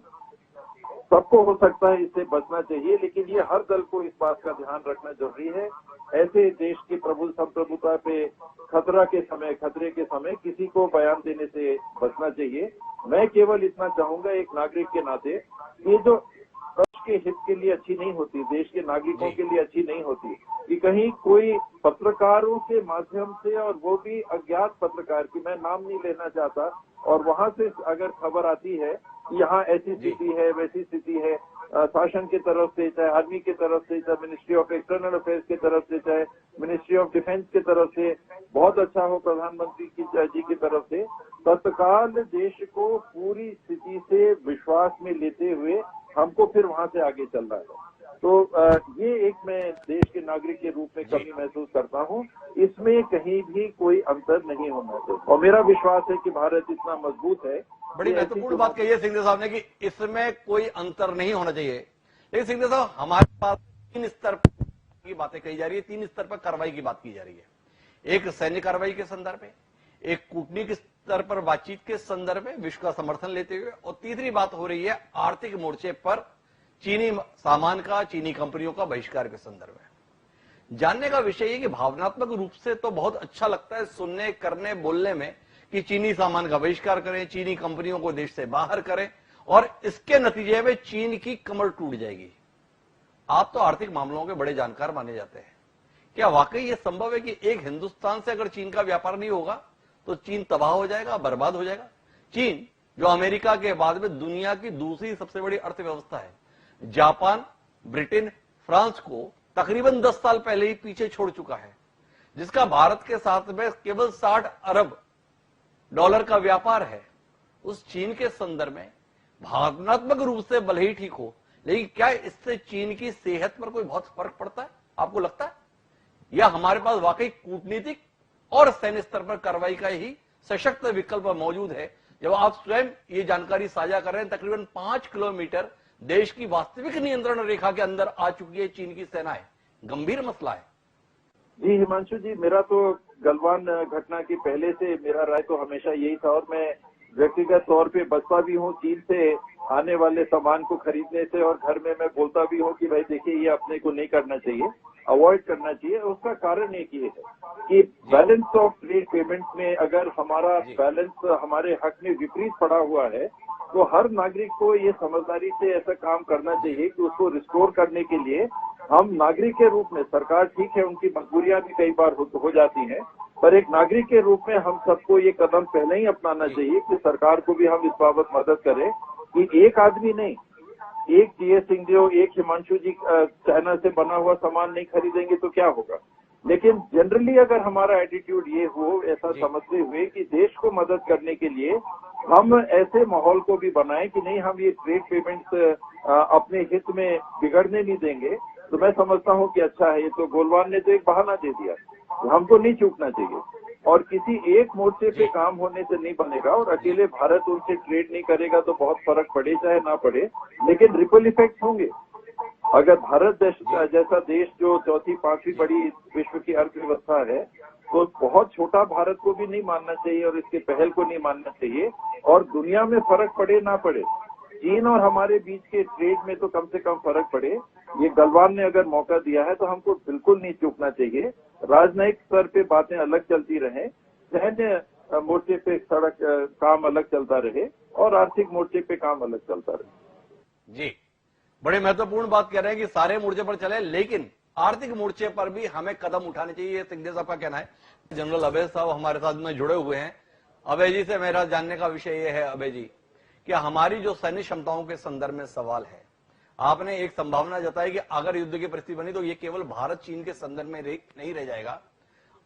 सबको हो सकता है इससे बचना चाहिए, लेकिन ये हर दल को इस बात का ध्यान रखना जरूरी है। ऐसे देश की संप्रभुता पे खतरे के समय किसी को बयान देने से बचना चाहिए। मैं केवल इतना चाहूंगा एक नागरिक के नाते, ये जो देश के हित के लिए अच्छी नहीं होती, देश के नागरिकों के लिए अच्छी नहीं होती कि कहीं कोई पत्रकारों के माध्यम से, और वो भी अज्ञात पत्रकार की, मैं नाम नहीं लेना चाहता, और वहां से अगर खबर आती है यहाँ ऐसी स्थिति है, वैसी स्थिति है, शासन की तरफ से, चाहे आर्मी की तरफ से, चाहे मिनिस्ट्री ऑफ एक्सटर्नल अफेयर्स की तरफ से, चाहे मिनिस्ट्री ऑफ डिफेंस की तरफ से, बहुत अच्छा हो प्रधानमंत्री जी की तरफ से, तत्काल देश को पूरी स्थिति से विश्वास में लेते हुए हमको फिर वहां से आगे चलना है। तो ये एक मैं देश के नागरिक के रूप में कमी महसूस करता हूँ। इसमें कहीं भी कोई अंतर नहीं होना चाहिए और मेरा विश्वास है कि भारत इतना मजबूत है। बड़ी महत्वपूर्ण बात कही है सिंघवी साहब ने कि इसमें कोई अंतर नहीं होना चाहिए। लेकिन सिंघवी साहब, हमारे पास 3 स्तर की बातें कही जा रही है, 3 स्तर पर कार्रवाई की बात की जा रही है। एक सैन्य कार्रवाई के संदर्भ में, एक कूटनीतिक स्तर पर बातचीत के संदर्भ में विश्व का समर्थन लेते हुए, और तीसरी बात हो रही है आर्थिक मोर्चे पर चीनी सामान का, चीनी कंपनियों का बहिष्कार के संदर्भ में। जानने का विषय ये कि भावनात्मक रूप से तो बहुत अच्छा लगता है सुनने, करने, बोलने में कि चीनी सामान का बहिष्कार करें, चीनी कंपनियों को देश से बाहर करें और इसके नतीजे में चीन की कमर टूट जाएगी। आप तो आर्थिक मामलों के बड़े जानकार माने जाते हैं, क्या वाकई ये संभव है कि एक हिंदुस्तान से अगर चीन का व्यापार नहीं होगा तो चीन तबाह हो जाएगा, बर्बाद हो जाएगा? चीन जो अमेरिका के बाद में दुनिया की दूसरी सबसे बड़ी अर्थव्यवस्था है, जापान, ब्रिटेन, फ्रांस को तकरीबन 10 साल पहले ही पीछे छोड़ चुका है, जिसका भारत के साथ में केवल 60 अरब डॉलर का व्यापार है। उस चीन के संदर्भ में भावनात्मक रूप से भले ही ठीक हो, लेकिन क्या इससे चीन की सेहत पर कोई बहुत फर्क पड़ता है, आपको लगता है? या हमारे पास वाकई कूटनीतिक और सैन्य स्तर पर कार्रवाई का ही सशक्त विकल्प मौजूद है? जब आप स्वयं ये जानकारी साझा कर रहे हैं, तकरीबन 5 किलोमीटर देश की वास्तविक नियंत्रण रेखा के अंदर आ चुकी है चीन की सेनाएं, गंभीर मसला है। जी हिमांशु जी, मेरा तो गलवान घटना की पहले से मेरा राय तो हमेशा यही था और मैं व्यक्तिगत तौर पे बचता भी हूँ चीन से आने वाले सामान को खरीदने से, और घर में मैं बोलता भी हूँ कि भाई देखिए ये अपने को नहीं करना चाहिए, अवॉइड करना चाहिए। उसका कारण एक ये है कि बैलेंस ऑफ ट्रेड पेमेंट में अगर हमारा बैलेंस हमारे हक में विपरीत पड़ा हुआ है तो हर नागरिक को ये समझदारी से ऐसा काम करना चाहिए कि उसको रिस्टोर करने के लिए हम नागरिक के रूप में, सरकार ठीक है उनकी मजबूरियां भी कई बार हो जाती हैं, पर एक नागरिक के रूप में हम सबको ये कदम पहले ही अपनाना चाहिए कि सरकार को भी हम इस बाबत मदद करें कि एक आदमी नहीं, एक टीएस सिंहदेव, एक हिमांशु जी चाइना से बना हुआ सामान नहीं खरीदेंगे तो क्या होगा। लेकिन जनरली अगर हमारा एटीट्यूड ये हो, ऐसा समझते हुए कि देश को मदद करने के लिए हम ऐसे माहौल को भी बनाएं कि नहीं हम ये ट्रेड पेमेंट्स अपने हित में बिगड़ने नहीं देंगे, तो मैं समझता हूँ कि अच्छा है। ये तो गोलवान ने तो एक बहाना दे दिया, हमको नहीं चूकना चाहिए और किसी एक मोर्चे पे काम होने से नहीं बनेगा और अकेले भारत उनसे ट्रेड नहीं करेगा तो बहुत फर्क पड़े चाहे ना पड़े, लेकिन रिपल इफेक्ट होंगे। अगर भारत जैसा देश जो चौथी पांचवी बड़ी विश्व की अर्थव्यवस्था है तो बहुत छोटा भारत को भी नहीं मानना चाहिए और इसके पहल को नहीं मानना चाहिए, और दुनिया में फर्क पड़े ना पड़े, चीन और हमारे बीच के ट्रेड में तो कम से कम फर्क पड़े। ये गलवान ने अगर मौका दिया है तो हमको बिल्कुल नहीं चूकना चाहिए। राजनयिक स्तर पे बातें अलग चलती रहे, सैन्य मोर्चे पे सड़क काम अलग चलता रहे और आर्थिक मोर्चे पे काम अलग चलता रहे। जी, बड़े महत्वपूर्ण बात कह रहे हैं कि सारे मोर्चे पर चले, लेकिन आर्थिक मोर्चे पर भी हमें कदम उठाने चाहिए, सिंघवी साहब का कहना है। जनरल अभय साहब हमारे साथ में जुड़े हुए हैं। अभय जी से मेरा जानने का विषय यह है, अभय जी, कि हमारी जो सैन्य क्षमताओं के संदर्भ में सवाल है, आपने एक संभावना जताई कि अगर युद्ध की परिस्थिति बनी तो ये केवल भारत चीन के संदर्भ में नहीं रह जाएगा,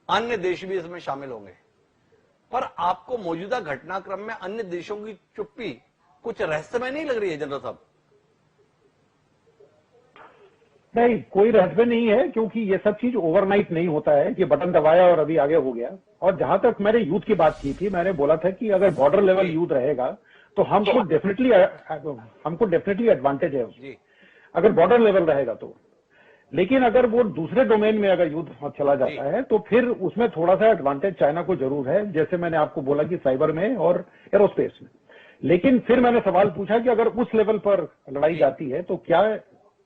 अन्य देश भी इसमें शामिल होंगे। पर आपको मौजूदा घटनाक्रम में अन्य देशों की चुप्पी कुछ रहस्यमय नहीं लग रही है जनरल साहब? नहीं, कोई रहस्य नहीं है, क्योंकि ये सब चीज ओवरनाइट नहीं होता है कि बटन दबाया और अभी आगे हो गया। और जहां तक मैंने युद्ध की बात की थी, मैंने बोला था कि अगर बॉर्डर लेवल युद्ध रहेगा तो हमको डेफिनेटली एडवांटेज है उसमें, अगर बॉर्डर लेवल रहेगा तो। लेकिन अगर वो दूसरे डोमेन में अगर युद्ध चला जाता है तो फिर उसमें थोड़ा सा एडवांटेज चाइना को जरूर है, जैसे मैंने आपको बोला कि साइबर में और एरोस्पेस में। लेकिन फिर मैंने सवाल पूछा कि अगर उस लेवल पर लड़ाई जाती है तो क्या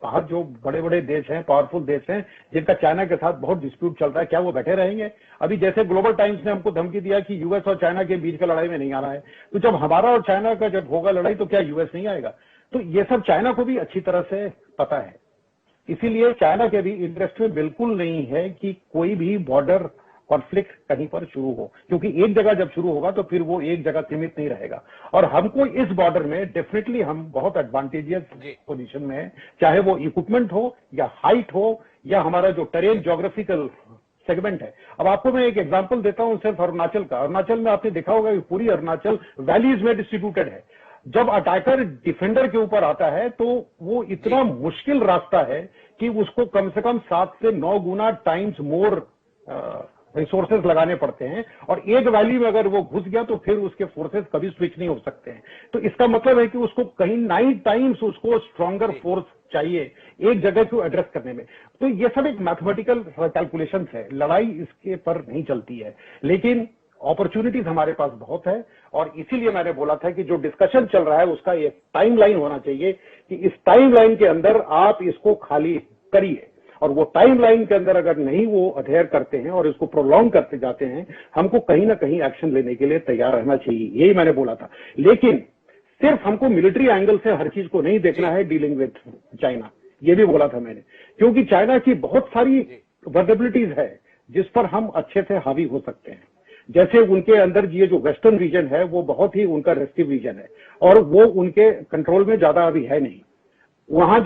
बाहर जो बड़े बड़े देश हैं, पावरफुल देश हैं, जिनका चाइना के साथ बहुत डिस्प्यूट चल रहा है, क्या वो बैठे रहेंगे? अभी जैसे ग्लोबल टाइम्स ने हमको धमकी दिया कि यूएस और चाइना के बीच का लड़ाई में नहीं आना है, तो जब हमारा और चाइना का जब होगा लड़ाई तो क्या यूएस नहीं आएगा? तो ये सब चाइना को भी अच्छी तरह से पता है। इसीलिए चाइना के भी इंटरेस्ट में बिल्कुल नहीं है कि कोई भी बॉर्डर कॉन्फ्लिक्ट कहीं पर शुरू हो, क्योंकि एक जगह जब शुरू होगा तो फिर वो एक जगह सीमित नहीं रहेगा। और हमको इस बॉर्डर में डेफिनेटली हम बहुत एडवांटेजियस पोजीशन में है, चाहे वो इक्विपमेंट हो या हाइट हो या हमारा जो टेरेन ज्योग्राफिकल सेगमेंट है। अब आपको मैं एक एग्जांपल देता हूं सिर्फ अरुणाचल का। अरुणाचल में आपने देखा होगा कि पूरी अरुणाचल वैलीज में डिस्ट्रीब्यूटेड है। जब अटैकर डिफेंडर के ऊपर आता है तो वो इतना मुश्किल रास्ता है कि उसको कम से कम 7 से 9 गुना टाइम्स मोर रिसोर्सेज लगाने पड़ते हैं, और एक वैली में अगर वो घुस गया तो फिर उसके फोर्सेस कभी स्विच नहीं हो सकते हैं। तो इसका मतलब है कि उसको कहीं 9 टाइम्स उसको स्ट्रॉन्गर फोर्स चाहिए एक जगह को एड्रेस करने में। तो ये सब एक मैथमेटिकल कैलकुलेशन है, लड़ाई इसके पर नहीं चलती है, लेकिन अपॉर्चुनिटीज हमारे पास बहुत है। और इसीलिए मैंने बोला था कि जो डिस्कशन चल रहा है उसका एक टाइमलाइन होना चाहिए कि इस टाइमलाइन के अंदर आप इसको खाली करिए, और वो टाइमलाइन के अंदर अगर नहीं वो अधेयर करते हैं और इसको प्रोलॉन्ग करते जाते हैं, हमको कहीं ना कहीं एक्शन लेने के लिए तैयार रहना चाहिए, यही मैंने बोला था। लेकिन सिर्फ हमको मिलिट्री एंगल से हर चीज को नहीं देखना है डीलिंग विद चाइना, ये भी बोला था मैंने, क्योंकि चाइना की बहुत सारी वर्नेबिलिटीज है जिस पर हम अच्छे से हावी हो सकते हैं। जैसे उनके अंदर ये जो वेस्टर्न रीजन है वो बहुत ही उनका रेस्टिव रीजन है और वो उनके कंट्रोल में ज्यादा अभी है नहीं। वहां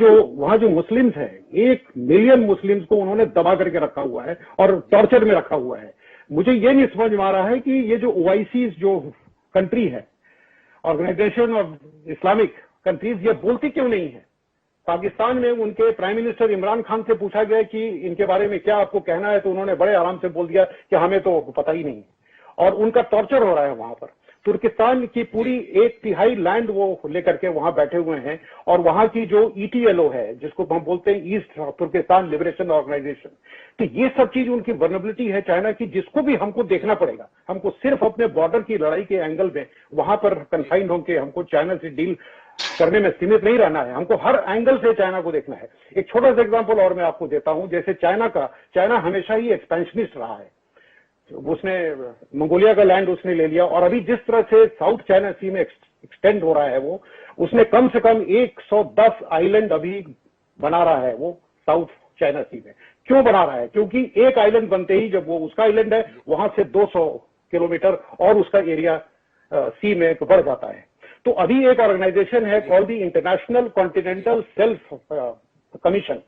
जो मुस्लिम्स है, 1 मिलियन मुस्लिम्स को उन्होंने दबा करके रखा हुआ है और टॉर्चर में रखा हुआ है। मुझे ये नहीं समझ में आ रहा है कि ये जो OIC जो कंट्री है, ऑर्गेनाइजेशन ऑफ इस्लामिक कंट्रीज, ये बोलती क्यों नहीं है। पाकिस्तान में उनके प्राइम मिनिस्टर इमरान खान से पूछा गया कि इनके बारे में क्या आपको कहना है, तो उन्होंने बड़े आराम से बोल दिया कि हमें तो पता ही नहीं, और उनका टॉर्चर हो रहा है वहां पर। तुर्किस्तान की पूरी 1/3 लैंड वो लेकर के वहां बैठे हुए हैं, और वहां की जो ETLO है जिसको हम बोलते हैं ईस्ट तुर्किस्तान लिबरेशन ऑर्गेनाइजेशन, तो ये सब चीज उनकी वर्नेबिलिटी है चाइना की, जिसको भी हमको देखना पड़ेगा। हमको सिर्फ अपने बॉर्डर की लड़ाई के एंगल में वहां पर कन्फाइंड होकर हमको चाइना से डील करने में सीमित नहीं रहना है, हमको हर एंगल से चाइना को देखना है। एक छोटा सा एग्जांपल और मैं आपको देता हूं, जैसे चाइना हमेशा ही एक्सपेंशनिस्ट रहा है। उसने मंगोलिया का लैंड उसने ले लिया, और अभी जिस तरह से साउथ चाइना सी में एक्सटेंड हो रहा है वो, उसने कम से कम 110 आइलैंड अभी बना रहा है वो साउथ चाइना सी में। क्यों बना रहा है? क्योंकि एक आइलैंड बनते ही जब वो उसका आइलैंड है वहां से 200 किलोमीटर और उसका एरिया सी में बढ़ जाता है। तो अभी एक ऑर्गेनाइजेशन है called the international continental self commission,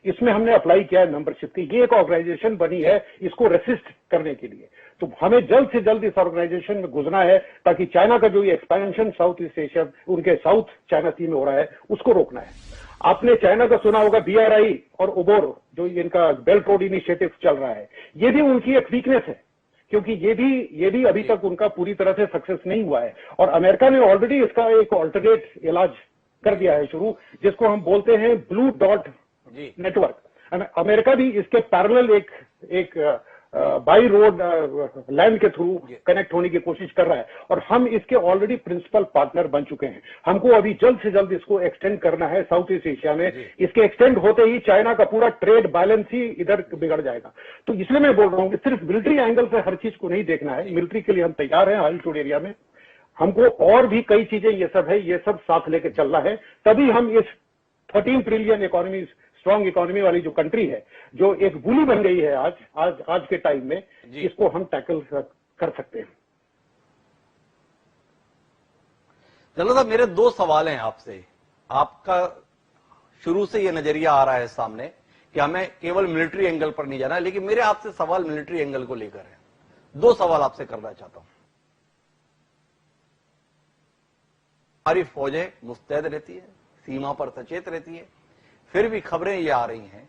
इसमें हमने अप्लाई किया है मेंबरशिप की। ये एक ऑर्गेनाइजेशन बनी है इसको रेसिस्ट करने के लिए। तो हमें जल्द से जल्द इस ऑर्गेनाइजेशन में घुसना है ताकि चाइना का जो ये एक्सपेंशन साउथ ईस्ट एशिया उनके साउथ चाइना सी में हो रहा है उसको रोकना है। आपने चाइना का सुना होगा BRI और ओबोर, जो इनका बेल्ट रोड इनिशिएटिव चल रहा है, ये भी उनकी एक वीकनेस है, क्योंकि ये भी अभी तक उनका पूरी तरह से सक्सेस नहीं हुआ है। और अमेरिका ने ऑलरेडी इसका एक ऑल्टरनेट इलाज कर दिया है शुरू, जिसको हम बोलते हैं ब्लू डॉट नेटवर्क। अमेरिका भी इसके पैरेलल एक बाई रोड लैंड के थ्रू कनेक्ट होने की कोशिश कर रहा है, और हम इसके ऑलरेडी प्रिंसिपल पार्टनर बन चुके हैं। हमको अभी जल्द से जल्द इसको एक्सटेंड करना है साउथ ईस्ट एशिया में। इसके एक्सटेंड होते ही चाइना का पूरा ट्रेड बैलेंस ही इधर बिगड़ जाएगा। तो इसलिए मैं बोल रहा हूं कि सिर्फ मिलिट्री एंगल से हर चीज को नहीं देखना है। मिलिट्री के लिए हम तैयार हैं आल्टीट्यूड एरिया में, हमको और भी कई चीजें ये सब साथ लेके चलना है, तभी हम इस 13 ट्रिलियन इकोनॉमी स्ट्रॉन्ग इकोनॉमी वाली जो कंट्री है, जो एक बुली बन गई है आज के टाइम में, इसको हम टैकल कर सकते हैं। चलो साहब, मेरे 2 सवाल हैं आपसे। आपका शुरू से ये नजरिया आ रहा है सामने कि हमें केवल मिलिट्री एंगल पर नहीं जाना, लेकिन मेरे आपसे सवाल मिलिट्री एंगल को लेकर है। 2 सवाल आपसे करना चाहता हूं। हमारी फौजें मुस्तैद रहती है, सीमा पर सचेत रहती है, फिर भी खबरें ये आ रही हैं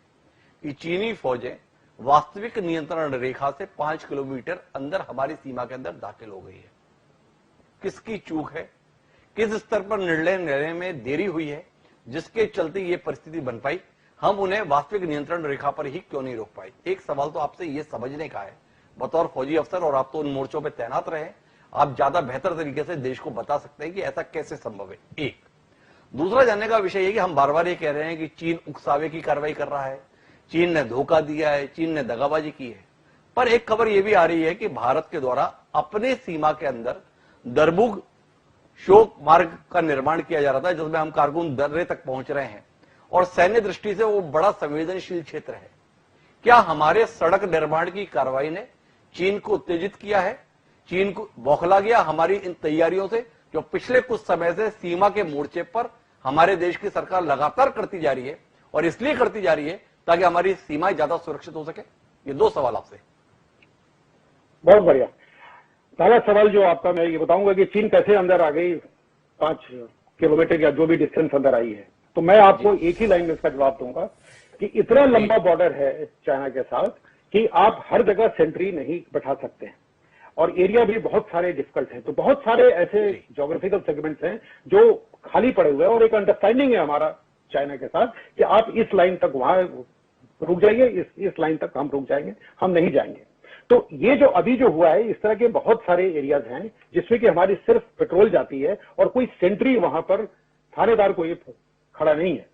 कि चीनी फौजें वास्तविक नियंत्रण रेखा से 5 किलोमीटर अंदर हमारी सीमा के अंदर दाखिल हो गई है। किसकी चूक है? किस स्तर पर निर्णय लेने में देरी हुई है जिसके चलते ये परिस्थिति बन पाई? हम उन्हें वास्तविक नियंत्रण रेखा पर ही क्यों नहीं रोक पाए? एक सवाल तो आपसे ये समझने का है, बतौर फौजी अफसर, और आप तो उन मोर्चों पर तैनात रहे, आप ज्यादा बेहतर तरीके से देश को बता सकते हैं कि ऐसा कैसे संभव है। एक दूसरा जानने का विषय है कि हम बार बार ये कह रहे हैं कि चीन उकसावे की कार्रवाई कर रहा है, चीन ने धोखा दिया है, चीन ने दगाबाजी की है, पर एक खबर यह भी आ रही है कि भारत के द्वारा अपने सीमा के अंदर दरबुग शोक मार्ग का निर्माण किया जा रहा था, जिसमें हम कारगुन दर्रे तक पहुंच रहे हैं, और सैन्य दृष्टि से वो बड़ा संवेदनशील क्षेत्र है। क्या हमारे सड़क निर्माण की कार्रवाई ने चीन को उत्तेजित किया है, चीन को बौखला गया हमारी इन तैयारियों से जो पिछले कुछ समय से सीमा के मोर्चे पर हमारे देश की सरकार लगातार करती जा रही है, और इसलिए करती जा रही है ताकि हमारी सीमाएं ज्यादा सुरक्षित हो सके। ये दो सवाल आपसे। बहुत बढ़िया। पहला सवाल जो आपका, मैं ये बताऊंगा कि चीन कैसे अंदर आ गई, 5 किलोमीटर या जो भी डिस्टेंस अंदर आई है। तो मैं आपको एक ही लाइन में इसका जवाब दूंगा कि इतना लंबा बॉर्डर है चाइना के साथ कि आप हर जगह सेंट्री नहीं बैठा सकते हैं, और एरिया भी बहुत सारे डिफिकल्ट हैं। तो बहुत सारे ऐसे ज्योग्राफिकल सेगमेंट्स हैं जो खाली पड़े हुए हैं, और एक अंडरस्टैंडिंग है हमारा चाइना के साथ कि आप इस लाइन तक वहां रुक जाइए, इस लाइन तक हम रुक जाएंगे, हम नहीं जाएंगे। तो ये जो अभी जो हुआ है, इस तरह के बहुत सारे एरियाज हैं जिसमें कि हमारी सिर्फ पेट्रोल जाती है और कोई सेंट्री वहां पर थानेदार कोई खड़ा नहीं है,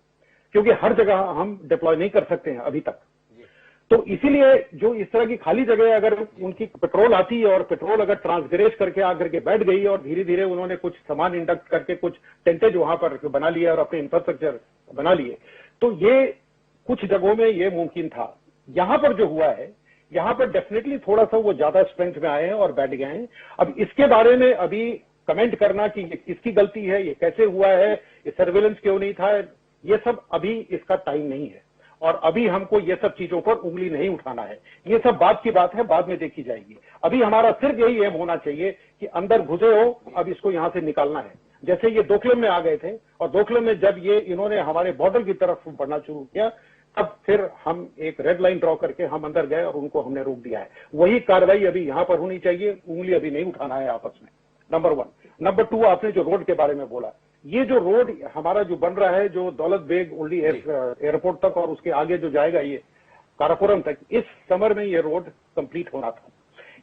क्योंकि हर जगह हम डिप्लॉय नहीं कर सकते हैं अभी तक। तो इसीलिए जो इस तरह की खाली जगह अगर उनकी पेट्रोल आती है और पेट्रोल अगर ट्रांसग्रेस करके आकर के बैठ गई और धीरे धीरे उन्होंने कुछ सामान इंडक्ट करके कुछ टेंटेज वहां पर बना लिया और अपने इंफ्रास्ट्रक्चर बना लिए, तो ये कुछ जगहों में ये मुमकिन था। यहां पर जो हुआ है, यहां पर डेफिनेटली थोड़ा सा वो ज्यादा स्ट्रेंथ में आए हैं और बैठ गए हैं। अब इसके बारे में अभी कमेंट करना कि ये किसकी गलती है, ये कैसे हुआ है, ये सर्वेलेंस क्यों नहीं था, ये सब अभी इसका टाइम नहीं है, और अभी हमको ये सब चीजों पर उंगली नहीं उठाना है। ये सब बात की बात है, बाद में देखी जाएगी। अभी हमारा सिर्फ यही एम होना चाहिए कि अंदर घुसे हो, अब इसको यहां से निकालना है। जैसे ये दोकलम में आ गए थे, और दोकलम में जब ये इन्होंने हमारे बॉर्डर की तरफ बढ़ना शुरू किया, तब फिर हम एक रेड लाइन ड्रॉ करके हम अंदर गए और उनको हमने रोक दिया है। वही कार्रवाई अभी यहां पर होनी चाहिए, उंगली अभी नहीं उठाना है आपस में, नंबर 1। नंबर 2, आपने जो रोड के बारे में बोला, ये जो रोड हमारा जो बन रहा है, जो दौलत बेग ओल्डी एयरपोर्ट तक और उसके आगे जो जाएगा ये काराकोरम तक, इस समर में ये रोड कंप्लीट होना था।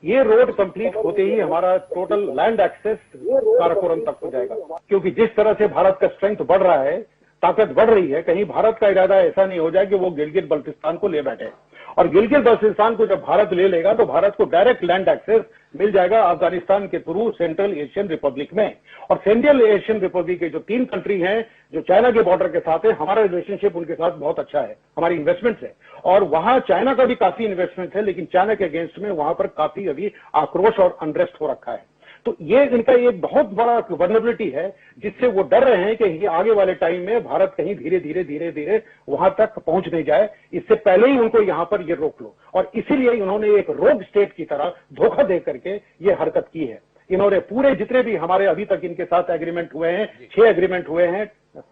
ये रोड कंप्लीट होते ही हमारा टोटल लैंड एक्सेस काराकोरम तक हो जाएगा, क्योंकि जिस तरह से भारत का स्ट्रेंथ बढ़ रहा है, ताकत बढ़ रही है, कहीं भारत का इरादा ऐसा नहीं हो जाए कि वो गिलगित बल्तिस्तान को ले बैठे। और गिलगित बल्तिस्तान को जब भारत ले लेगा तो भारत को डायरेक्ट लैंड एक्सेस मिल जाएगा अफगानिस्तान के थ्रू सेंट्रल एशियन रिपब्लिक में। और सेंट्रल एशियन रिपब्लिक के जो 3 कंट्री हैं जो चाइना के बॉर्डर के साथ है, हमारा रिलेशनशिप उनके साथ बहुत अच्छा है, हमारी इन्वेस्टमेंट है, और वहां चाइना का भी काफी इन्वेस्टमेंट है, लेकिन चाइना के अगेंस्ट में वहां पर काफी अभी आक्रोश और अनरेस्ट हो रखा है। तो ये इनका एक बहुत बड़ा वल्नरेबिलिटी है, जिससे वो डर रहे हैं कि ये आगे वाले टाइम में भारत कहीं धीरे धीरे वहां तक पहुंच नहीं जाए, इससे पहले ही उनको यहां पर ये रोक लो। और इसीलिए इन्होंने एक रोग स्टेट की तरह धोखा दे करके ये हरकत की है। इन्होंने पूरे जितने भी हमारे अभी तक इनके साथ एग्रीमेंट हुए हैं, 6 एग्रीमेंट हुए हैं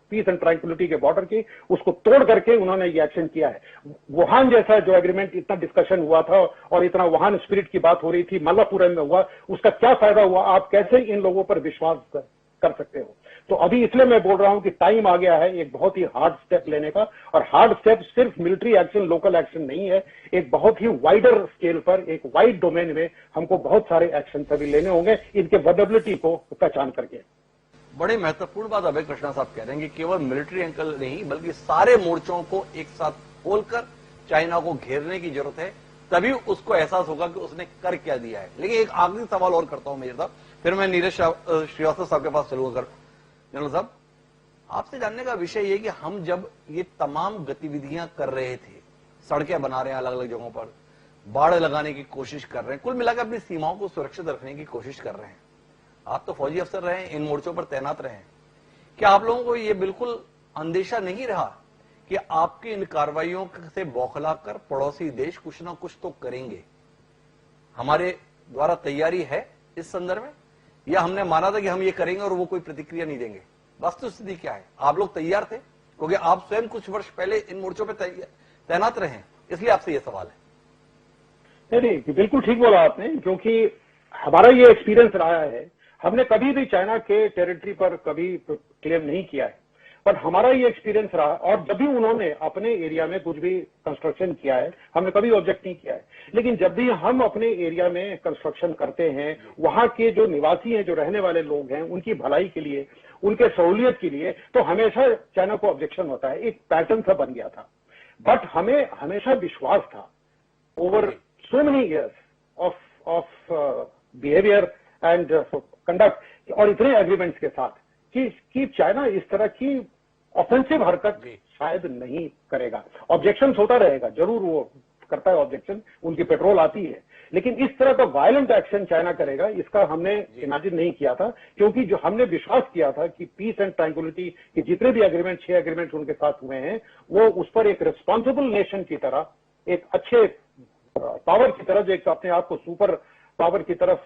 पीस एंड ट्रैंक्विलिटी के बॉर्डर की, उसको तोड़ करके उन्होंने ये एक्शन किया है। वुहान जैसा जो एग्रीमेंट, इतना डिस्कशन हुआ था और इतना वुहान स्पिरिट की बात हो रही थी, मल्लापुरम में हुआ, उसका क्या फायदा हुआ? आप कैसे इन लोगों पर विश्वास कर सकते हो? तो अभी इसलिए मैं बोल रहा हूं कि टाइम आ गया है एक बहुत ही हार्ड स्टेप लेने का, और हार्ड स्टेप सिर्फ मिलिट्री एक्शन, लोकल एक्शन नहीं है, एक बहुत ही वाइडर स्केल पर, एक वाइड डोमेन में हमको बहुत सारे एक्शन सभी लेने होंगे, इनके वल्नरेबिलिटी को पहचान करके। बड़े महत्वपूर्ण बात अभय कृष्णा साहब कह रहे हैं कि केवल मिलिट्री एंगल नहीं बल्कि सारे मोर्चों को एक साथ खोलकर चाइना को घेरने की जरूरत है, तभी उसको एहसास होगा कि उसने कर क्या दिया है। लेकिन एक आखिरी सवाल और करता हूं मेजर साहब, फिर मैं नीरज श्रीवास्तव साहब के पास चलूंगा। जनरल साहब, आपसे जानने का विषय ये कि हम जब ये तमाम गतिविधियां कर रहे थे, सड़कें बना रहे हैं अलग अलग जगहों पर, बाड़ लगाने की कोशिश कर रहे हैं, कुल मिलाकर अपनी सीमाओं को सुरक्षित रखने की कोशिश कर रहे हैं, आप तो फौजी अफसर रहे हैं, इन मोर्चों पर तैनात रहे हैं, क्या आप लोगों को यह बिल्कुल अंदेशा नहीं रहा कि आपकी इन कार्रवाइयों से बौखलाकर पड़ोसी देश कुछ ना कुछ तो करेंगे? हमारे द्वारा तैयारी है इस संदर्भ में, या हमने माना था कि हम ये करेंगे और वो कोई प्रतिक्रिया नहीं देंगे? वास्तव स्थिति क्या है? आप लोग तैयार थे क्योंकि आप स्वयं कुछ वर्ष पहले इन मोर्चों पर तैनात रहे हैं, इसलिए आपसे ये सवाल है। नहीं, बिल्कुल ठीक बोला आपने, क्योंकि हमारा ये एक्सपीरियंस रहा है, हमने कभी भी चाइना के टेरिटरी पर कभी क्लेम नहीं किया है, पर हमारा ये एक्सपीरियंस रहा, और जब भी उन्होंने अपने एरिया में कुछ भी कंस्ट्रक्शन किया है, हमने कभी ऑब्जेक्ट नहीं किया है। लेकिन जब भी हम अपने एरिया में कंस्ट्रक्शन करते हैं, वहां के जो निवासी हैं, जो रहने वाले लोग हैं, उनकी भलाई के लिए, उनके सहूलियत के लिए, तो हमेशा चाइना को ऑब्जेक्शन होता है, एक पैटर्न सा बन गया था। बट हमें हमेशा विश्वास था over so many years of behaviour and conduct और इतने एग्रीमेंट्स के साथ कि चाइना इस तरह की ऑफेंसिव हरकत शायद नहीं करेगा। ऑब्जेक्शन होता रहेगा, जरूर वो करता है ऑब्जेक्शन, उनकी पेट्रोल आती है, लेकिन इस तरह का वायलेंट एक्शन चाइना करेगा इसका हमने इमेजिन नहीं किया था, क्योंकि जो हमने विश्वास किया था कि पीस एंड ट्रैंक्विलिटी के जितने भी एग्रीमेंट 6 एग्रीमेंट उनके साथ हुए हैं, वो उस पर एक रिस्पॉन्सिबल नेशन की तरह, एक अच्छे पावर की तरह, जो एक अपने आप को सुपर पावर की तरफ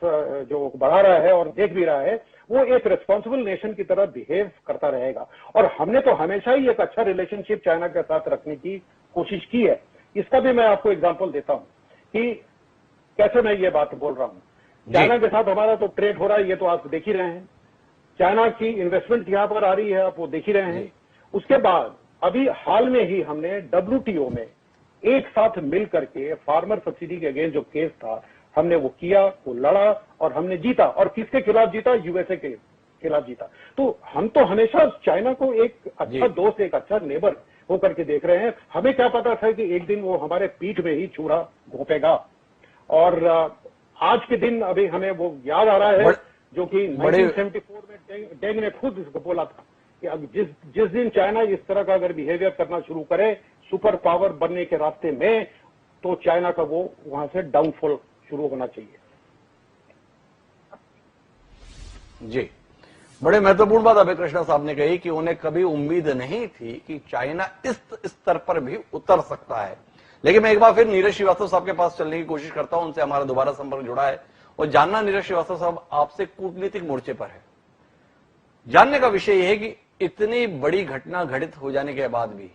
जो बढ़ा रहा है और देख भी रहा है, वो एक रिस्पॉन्सिबल नेशन की तरह बिहेव करता रहेगा। और हमने तो हमेशा ही एक अच्छा रिलेशनशिप चाइना के साथ रखने की कोशिश की है। इसका भी मैं आपको एग्जांपल देता हूं कि कैसे मैं ये बात बोल रहा हूं। चाइना के साथ हमारा तो ट्रेड हो रहा है, ये तो आप देख ही रहे हैं। चाइना की इन्वेस्टमेंट यहां पर आ रही है, आप वो देख ही रहे हैं। उसके बाद अभी हाल में ही हमने WTO में एक साथ मिल करके फार्मर सब्सिडी के अगेंस्ट जो केस था, हमने वो किया, वो लड़ा और हमने जीता। और किसके खिलाफ जीता? USA के खिलाफ जीता। तो हम तो हमेशा चाइना को एक अच्छा दोस्त, एक अच्छा नेबर होकर के देख रहे हैं। हमें क्या पता था कि एक दिन वो हमारे पीठ में ही छुरा घोंपेगा। और आज के दिन अभी हमें वो याद आ रहा है जो कि 1974 में डेंग ने खुद इसको बोला था कि अब जिस दिन चाइना इस तरह का अगर बिहेवियर करना शुरू करे सुपर पावर बनने के रास्ते में, तो चाइना का वो वहां से डाउनफॉल शुरू होना चाहिए। जी, बड़े महत्वपूर्ण बात अभय कृष्णा साहब ने कही कि उन्हें कभी उम्मीद नहीं थी कि चाइना इस स्तर पर भी उतर सकता है। लेकिन मैं एक बार फिर नीरज श्रीवास्तव साहब के पास चलने की कोशिश करता हूं, उनसे हमारा दोबारा संपर्क जुड़ा है और जानना नीरज श्रीवास्तव साहब आपसे कूटनीतिक मोर्चे पर है। जानने का विषय यह है कि इतनी बड़ी घटना घटित हो जाने के बाद भी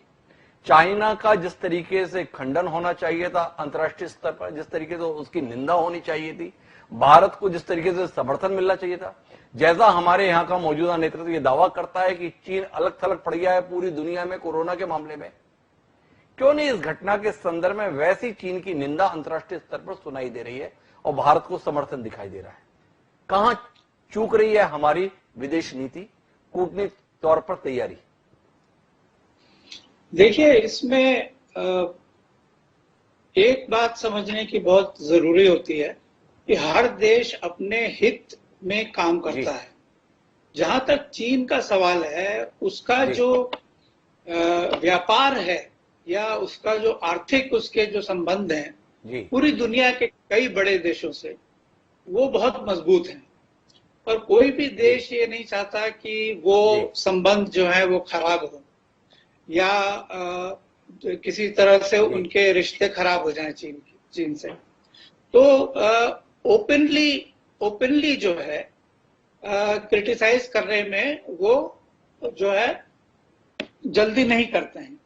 चाइना का जिस तरीके से खंडन होना चाहिए था अंतर्राष्ट्रीय स्तर पर, जिस तरीके से उसकी निंदा होनी चाहिए थी, भारत को जिस तरीके से समर्थन मिलना चाहिए था, जैसा हमारे यहां का मौजूदा नेतृत्व ये दावा करता है कि चीन अलग थलग पड़ गया है पूरी दुनिया में कोरोना के मामले में, क्यों नहीं इस घटना के संदर्भ में वैसी चीन की निंदा अंतर्राष्ट्रीय स्तर पर सुनाई दे रही है और भारत को समर्थन दिखाई दे रहा है? कहां चूक रही है हमारी विदेश नीति, कूटनीतिक तौर पर तैयारी? देखिए, इसमें एक बात समझने की बहुत जरूरी होती है कि हर देश अपने हित में काम करता है। जहां तक चीन का सवाल है, उसका जो व्यापार है या उसका जो आर्थिक उसके जो संबंध हैं पूरी दुनिया के कई बड़े देशों से, वो बहुत मजबूत हैं। और कोई भी देश ये नहीं चाहता कि वो संबंध जो है वो खराब हो या किसी तरह से उनके रिश्ते खराब हो जाएं चीन से। तो ओपनली जो है क्रिटिसाइज करने में वो जो है जल्दी नहीं करते हैं।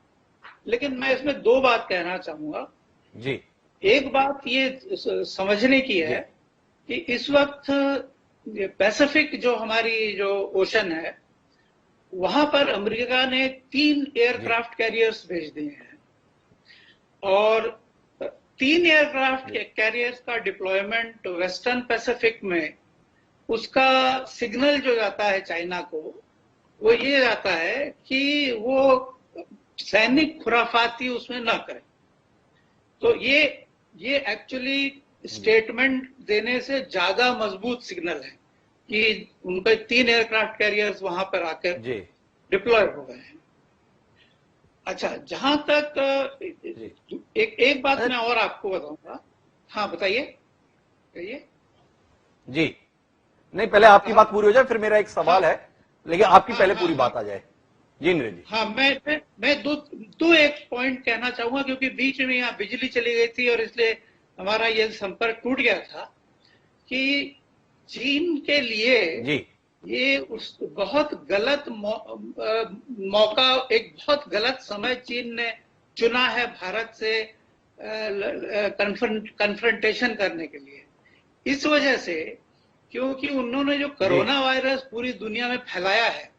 लेकिन मैं इसमें दो बात कहना चाहूंगा जी। एक बात ये समझने की है कि इस वक्त पैसिफिक जो हमारी जो ओशन है, वहां पर अमेरिका ने 3 एयरक्राफ्ट कैरियर्स भेज दिए हैं और 3 एयरक्राफ्ट कैरियर्स का डिप्लॉयमेंट वेस्टर्न पैसिफिक में, उसका सिग्नल जो जाता है चाइना को, वो ये जाता है कि वो सैनिक खुराफाती उसमें ना करें। तो ये एक्चुअली स्टेटमेंट देने से ज्यादा मजबूत सिग्नल है कि उनके 3 एयरक्राफ्ट कैरियर्स वहां पर आकर डिप्लॉय हो गए हैं। अच्छा, जहां तक एक बात मैं और आपको बताऊंगा। हाँ, बताइए कहिए। जी नहीं, पहले आपकी बात पूरी हो जाए, फिर मेरा एक सवाल है, लेकिन आपकी पहले पूरी बात आ जाए। जी नीरज जी। हाँ, मैं दो एक पॉइंट कहना चाहूंगा, क्योंकि बीच में यहाँ बिजली चली गई थी और इसलिए हमारा ये संपर्क टूट गया था कि चीन के लिए ये उस बहुत गलत मौका, एक बहुत गलत समय चीन ने चुना है भारत से कन्फ्रंटेशन करने के लिए। इस वजह से क्योंकि उन्होंने जो कोरोना वायरस पूरी दुनिया में फैलाया है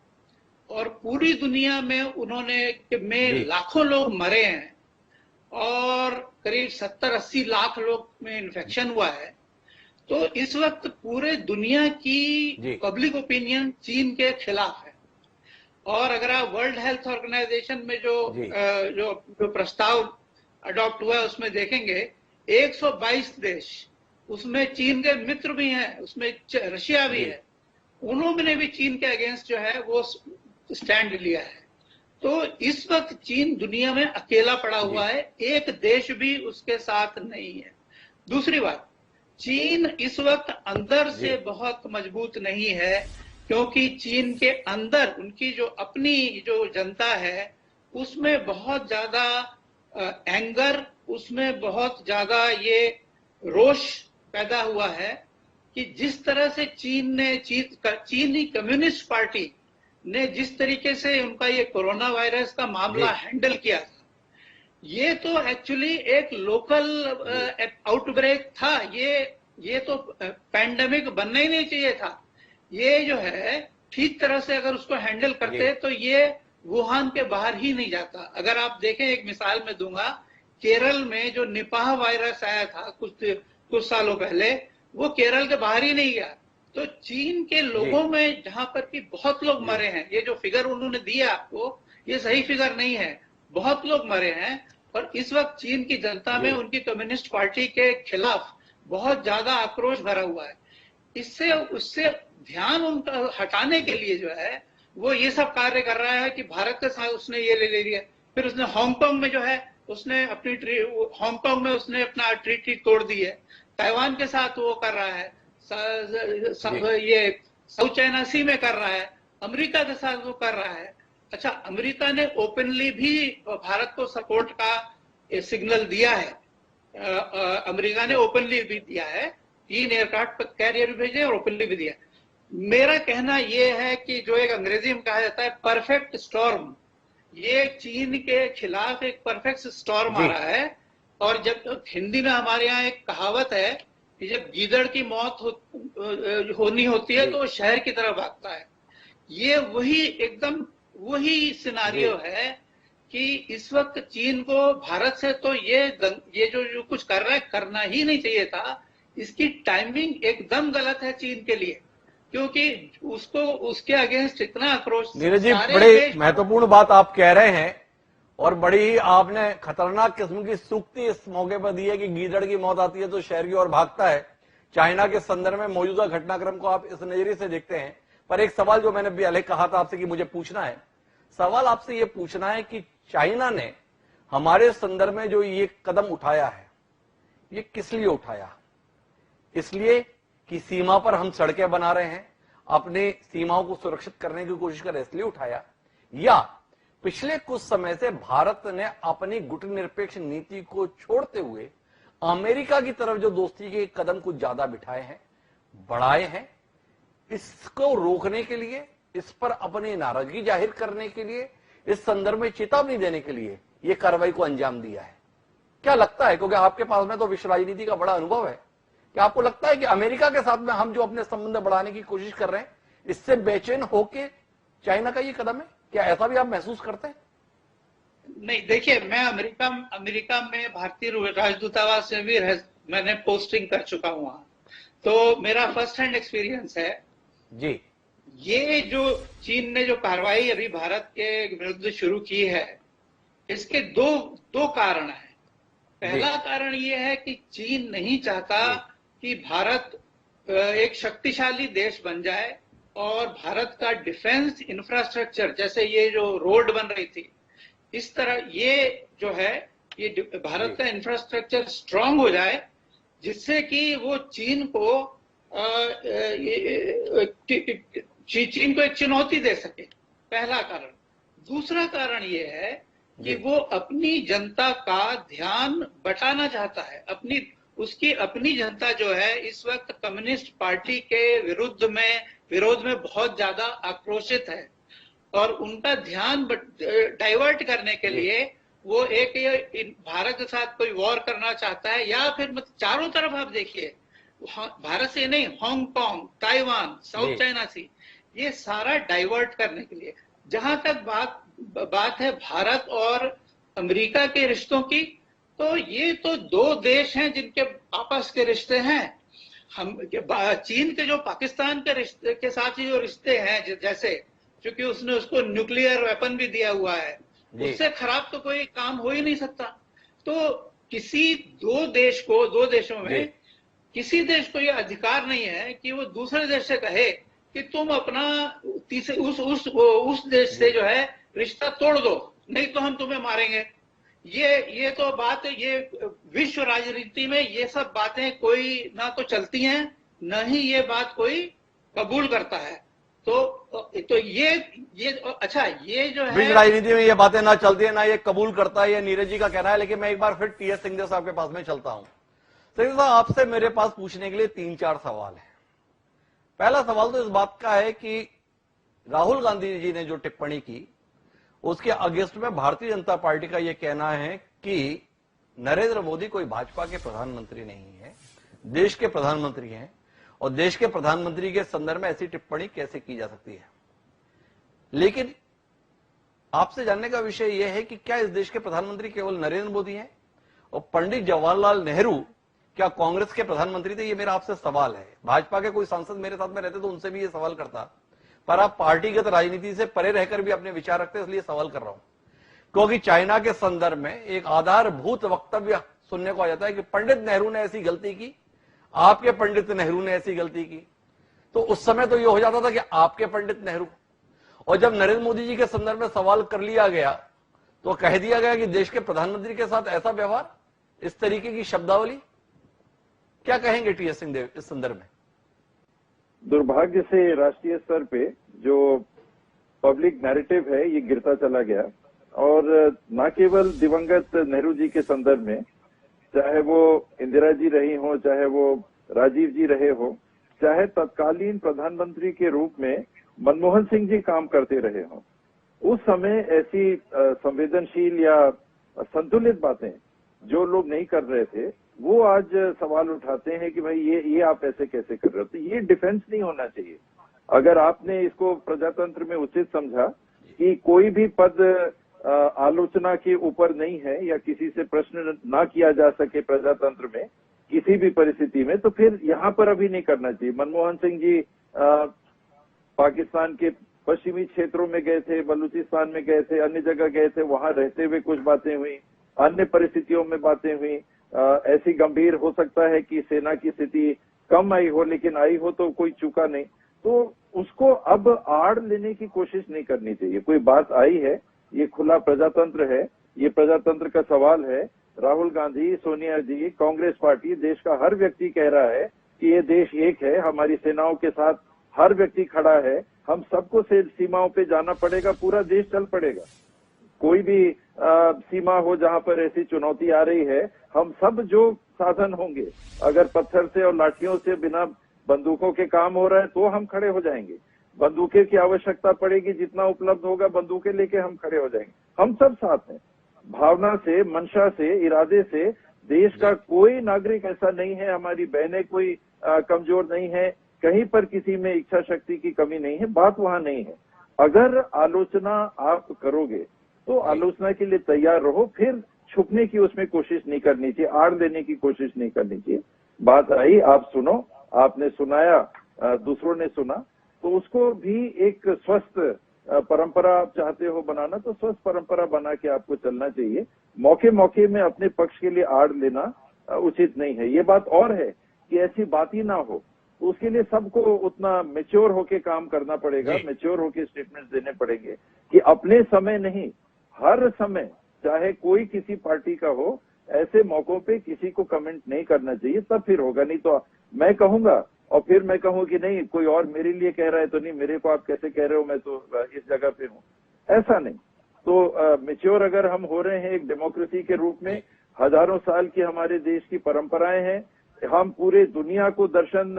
और पूरी दुनिया में उन्होंने लाखों लोग मरे हैं और करीब 70-80 लाख लोग में इन्फेक्शन हुआ है। तो इस वक्त पूरे दुनिया की पब्लिक ओपिनियन चीन के खिलाफ है। और अगर आप वर्ल्ड हेल्थ ऑर्गेनाइजेशन में जो प्रस्ताव अडॉप्ट हुआ है उसमें देखेंगे 122 देश, उसमें चीन के मित्र भी हैं, उसमें रशिया भी है, उन्होंने भी चीन के अगेंस्ट जो है वो स्टैंड लिया है। तो इस वक्त चीन दुनिया में अकेला पड़ा हुआ है, एक देश भी उसके साथ नहीं है। दूसरी बात, चीन इस वक्त अंदर से बहुत मजबूत नहीं है, क्योंकि चीन के अंदर उनकी जो अपनी जो जनता है उसमें बहुत ज्यादा एंगर, उसमें बहुत ज्यादा ये रोष पैदा हुआ है कि जिस तरह से चीनी कम्युनिस्ट पार्टी ने जिस तरीके से उनका ये कोरोना वायरस का मामला हैंडल किया था, ये तो एक्चुअली एक लोकल आउटब्रेक था। ये तो पैंडेमिक बनना ही नहीं चाहिए था। ये जो है ठीक तरह से अगर उसको हैंडल करते तो ये वुहान के बाहर ही नहीं जाता। अगर आप देखें, एक मिसाल मैं दूंगा, केरल में जो निपाह वायरस आया था कुछ सालों पहले, वो केरल के बाहर ही नहीं गया। तो चीन के लोगों में जहां पर कि बहुत लोग मरे हैं, ये जो फिगर उन्होंने दिया आपको, ये सही फिगर नहीं है, बहुत लोग मरे हैं। और इस वक्त चीन की जनता में उनकी कम्युनिस्ट पार्टी के खिलाफ बहुत ज्यादा आक्रोश भरा हुआ है। उससे ध्यान उनका हटाने के लिए जो है वो ये सब कार्य कर रहा है कि भारत के साथ उसने ये ले लिया। फिर उसने हांगकांग में जो है उसने हांगकांग में उसने अपना ट्रीटी तोड़ दी है। ताइवान के साथ वो कर रहा है, ये साउथ चाइना सी में कर रहा है, अमेरिका के साथ वो कर रहा है। अच्छा, अमेरिका ने ओपनली भी भारत को सपोर्ट का सिग्नल दिया है। अमेरिका ने ओपनली भी दिया है, 3 एयरक्राफ्ट कैरियर भी भेजे और ओपनली भी दिया। मेरा कहना यह है कि जो एक अंग्रेजी में कहा जाता है परफेक्ट स्टॉर्म, ये चीन के खिलाफ एक परफेक्ट स्टॉर्म आ रहा है। और जब हिंदी में हमारे यहाँ एक कहावत है कि जब गीदड़ की मौत होनी होती है तो वो शहर की तरफ भागता है। ये वही एकदम वही सिनारियो है कि इस वक्त चीन को भारत से तो ये जो कुछ कर रहा है करना ही नहीं चाहिए था। इसकी टाइमिंग एकदम गलत है चीन के लिए, क्योंकि उसको उसके अगेंस्ट इतना आक्रोश। नीरज जी, बड़ी महत्वपूर्ण बात आप कह रहे हैं और बड़ी ही आपने खतरनाक किस्म की सूक्ति इस मौके पर दी है कि गीदड़ की मौत आती है तो शहर की ओर भागता है। चाइना के संदर्भ में मौजूदा घटनाक्रम को आप इस नजरिए से देखते हैं। पर एक सवाल जो मैंने पहले कहा था आपसे कि मुझे पूछना है, सवाल आपसे ये पूछना है कि चाइना ने हमारे संदर्भ में जो ये कदम उठाया है, ये किस लिए उठाया? इसलिए कि सीमा पर हम सड़कें बना रहे हैं, अपनी सीमाओं को सुरक्षित करने की कोशिश कर रहे हैं इसलिए उठाया, या पिछले कुछ समय से भारत ने अपनी गुटनिरपेक्ष नीति को छोड़ते हुए अमेरिका की तरफ जो दोस्ती के कदम कुछ ज्यादा बिठाए हैं, बढ़ाए हैं, इसको रोकने के लिए, इस पर अपनी नाराजगी जाहिर करने के लिए, इस संदर्भ में चेतावनी देने के लिए यह कार्रवाई को अंजाम दिया है? क्या लगता है, क्योंकि आपके पास में तो विश्व राजनीति का बड़ा अनुभव है, क्या आपको लगता है कि अमेरिका के साथ में हम जो अपने संबंध बढ़ाने की कोशिश कर रहे हैं, इससे बेचैन होके चाइना का ये कदम है? क्या ऐसा भी आप महसूस करते हैं? नहीं, देखिए, मैं अमेरिका में भारतीय राजदूतावास में भी मैंने पोस्टिंग कर चुका हूं वहां, तो मेरा फर्स्ट हैंड एक्सपीरियंस है जी। ये जो चीन ने जो कार्रवाई अभी भारत के विरुद्ध शुरू की है, इसके दो कारण है। पहला कारण ये है कि चीन नहीं चाहता कि भारत एक शक्तिशाली देश बन जाए और भारत का डिफेंस इंफ्रास्ट्रक्चर, जैसे ये जो रोड बन रही थी, इस तरह ये जो है ये भारत का इंफ्रास्ट्रक्चर स्ट्रांग हो जाए, जिससे कि वो चीन को एक चुनौती दे सके। पहला कारण। दूसरा कारण ये है कि वो अपनी जनता का ध्यान बटाना चाहता है। उसकी अपनी जनता जो है इस वक्त कम्युनिस्ट पार्टी के विरोध में बहुत ज्यादा आक्रोशित है और उनका ध्यान डाइवर्ट करने के लिए वो एक भारत के साथ कोई वॉर करना चाहता है, या फिर चारों तरफ आप देखिए, भारत से नहीं, हांगकांग, ताइवान, साउथ चाइना सी, ये सारा डाइवर्ट करने के लिए। जहां तक बात है भारत और अमेरिका के रिश्तों की, तो ये तो दो देश हैं जिनके आपस के रिश्ते हैं। हम चीन के जो पाकिस्तान के रिश्ते के साथ ही जो रिश्ते हैं, जैसे क्योंकि उसने उसको न्यूक्लियर वेपन भी दिया हुआ है, उससे खराब तो कोई काम हो ही नहीं सकता। तो किसी दो देशों में किसी देश को यह अधिकार नहीं है कि वो दूसरे देश से कहे कि तुम अपना उस देश से जो है रिश्ता तोड़ दो, नहीं तो हम तुम्हें मारेंगे। ये तो बात, ये विश्व राजनीति में ये सब बातें कोई ना तो चलती हैं, न ही ये बात कोई कबूल करता है। तो ये अच्छा, ये जो है विश्व राजनीति में ये बातें ना चलती है, ना ये कबूल करता है, ये नीरज जी का कहना है। लेकिन मैं एक बार फिर टीएस सिंहदेव साहब के पास में चलता हूं। सिंहदेव साहब, आपसे मेरे पास पूछने के लिए 3-4 सवाल है। पहला सवाल तो इस बात का है कि राहुल गांधी जी ने जो टिप्पणी की उसके अगेंस्ट में भारतीय जनता पार्टी का यह कहना है कि नरेंद्र मोदी कोई भाजपा के प्रधानमंत्री नहीं है, देश के प्रधानमंत्री हैं, और देश के प्रधानमंत्री के संदर्भ में ऐसी टिप्पणी कैसे की जा सकती है। लेकिन आपसे जानने का विषय यह है कि क्या इस देश के प्रधानमंत्री केवल नरेंद्र मोदी हैं, और पंडित जवाहरलाल नेहरू क्या कांग्रेस के प्रधानमंत्री थे? ये मेरा आपसे सवाल है। भाजपा के कोई सांसद मेरे साथ में रहते तो उनसे भी ये सवाल करता, पर आप पार्टीगत राजनीति से परे रहकर भी अपने विचार रखते, इसलिए सवाल कर रहा हूं। क्योंकि चाइना के संदर्भ में एक आधारभूत वक्तव्य सुनने को आ जाता है कि पंडित नेहरू ने ऐसी गलती की, आपके पंडित नेहरू ने ऐसी गलती की। तो उस समय तो यह हो जाता था कि आपके पंडित नेहरू, और जब नरेंद्र मोदी जी के संदर्भ में सवाल कर लिया गया तो कह दिया गया कि देश के प्रधानमंत्री के साथ ऐसा व्यवहार, इस तरीके की शब्दावली। क्या कहेंगे टीएस सिंहदेव इस संदर्भ में? दुर्भाग्य से राष्ट्रीय स्तर पे जो पब्लिक नैरेटिव है ये गिरता चला गया, और न केवल दिवंगत नेहरू जी के संदर्भ में, चाहे वो इंदिरा जी रही हो, चाहे वो राजीव जी रहे हो, चाहे तत्कालीन प्रधानमंत्री के रूप में मनमोहन सिंह जी काम करते रहे हो, उस समय ऐसी संवेदनशील या संतुलित बातें जो लोग नहीं कर रहे थे, वो आज सवाल उठाते हैं कि भाई ये आप ऐसे कैसे कर रहे हो। तो ये डिफेंस नहीं होना चाहिए। अगर आपने इसको प्रजातंत्र में उचित समझा कि कोई भी पद आलोचना के ऊपर नहीं है या किसी से प्रश्न ना किया जा सके प्रजातंत्र में किसी भी परिस्थिति में, तो फिर यहाँ पर अभी नहीं करना चाहिए। मनमोहन सिंह जी पाकिस्तान के पश्चिमी क्षेत्रों में गए थे, बलूचिस्तान में गए थे, अन्य जगह गए थे, वहां रहते हुए कुछ बातें हुई, अन्य परिस्थितियों में बातें हुई। ऐसी गंभीर हो सकता है कि सेना की स्थिति कम आई हो, लेकिन आई हो तो कोई चूका नहीं, तो उसको अब आड़ लेने की कोशिश नहीं करनी चाहिए। कोई बात आई है, ये खुला प्रजातंत्र है, ये प्रजातंत्र का सवाल है। राहुल गांधी, सोनिया जी, कांग्रेस पार्टी, देश का हर व्यक्ति कह रहा है कि ये देश एक है, हमारी सेनाओं के साथ हर व्यक्ति खड़ा है, हम सबको से सीमाओं पे जाना पड़ेगा, पूरा देश चल पड़ेगा। कोई भी सीमा हो जहां पर ऐसी चुनौती आ रही है, हम सब जो साधन होंगे, अगर पत्थर से और लाठियों से, बिना बंदूकों के काम हो रहा है तो हम खड़े हो जाएंगे। बंदूकें की आवश्यकता पड़ेगी, जितना उपलब्ध होगा बंदूकें लेके हम खड़े हो जाएंगे। हम सब साथ हैं, भावना से, मंशा से, इरादे से। देश का कोई नागरिक ऐसा नहीं है, हमारी बहनें कोई कमजोर नहीं है, कहीं पर किसी में इच्छा शक्ति की कमी नहीं है, बात वहां नहीं है। अगर आलोचना आप करोगे तो आलोचना के लिए तैयार रहो, फिर छुपने की उसमें कोशिश नहीं करनी चाहिए, आड़ देने की कोशिश नहीं करनी चाहिए। बात आई, आप सुनो, आपने सुनाया, दूसरों ने सुना, तो उसको भी एक स्वस्थ परंपरा आप चाहते हो बनाना, तो स्वस्थ परंपरा बना के आपको चलना चाहिए। मौके मौके में अपने पक्ष के लिए आड़ लेना उचित नहीं है। ये बात और है कि ऐसी बात ही ना हो, तो उसके लिए सबको उतना मैच्योर होके काम करना पड़ेगा, मैच्योर होके स्टेटमेंट्स देने पड़ेंगे कि अपने समय नहीं, हर समय, चाहे कोई किसी पार्टी का हो, ऐसे मौकों पे किसी को कमेंट नहीं करना चाहिए, तब फिर होगा। नहीं तो मैं कहूंगा और फिर मैं कहूँ कि नहीं, कोई और मेरे लिए कह रहा है तो नहीं, मेरे को आप कैसे कह रहे हो, मैं तो इस जगह पे हूँ, ऐसा नहीं। तो मैच्योर अगर हम हो रहे हैं एक डेमोक्रेसी के रूप में, हजारों साल की हमारे देश की परंपराएं हैं, हम पूरे दुनिया को दर्शन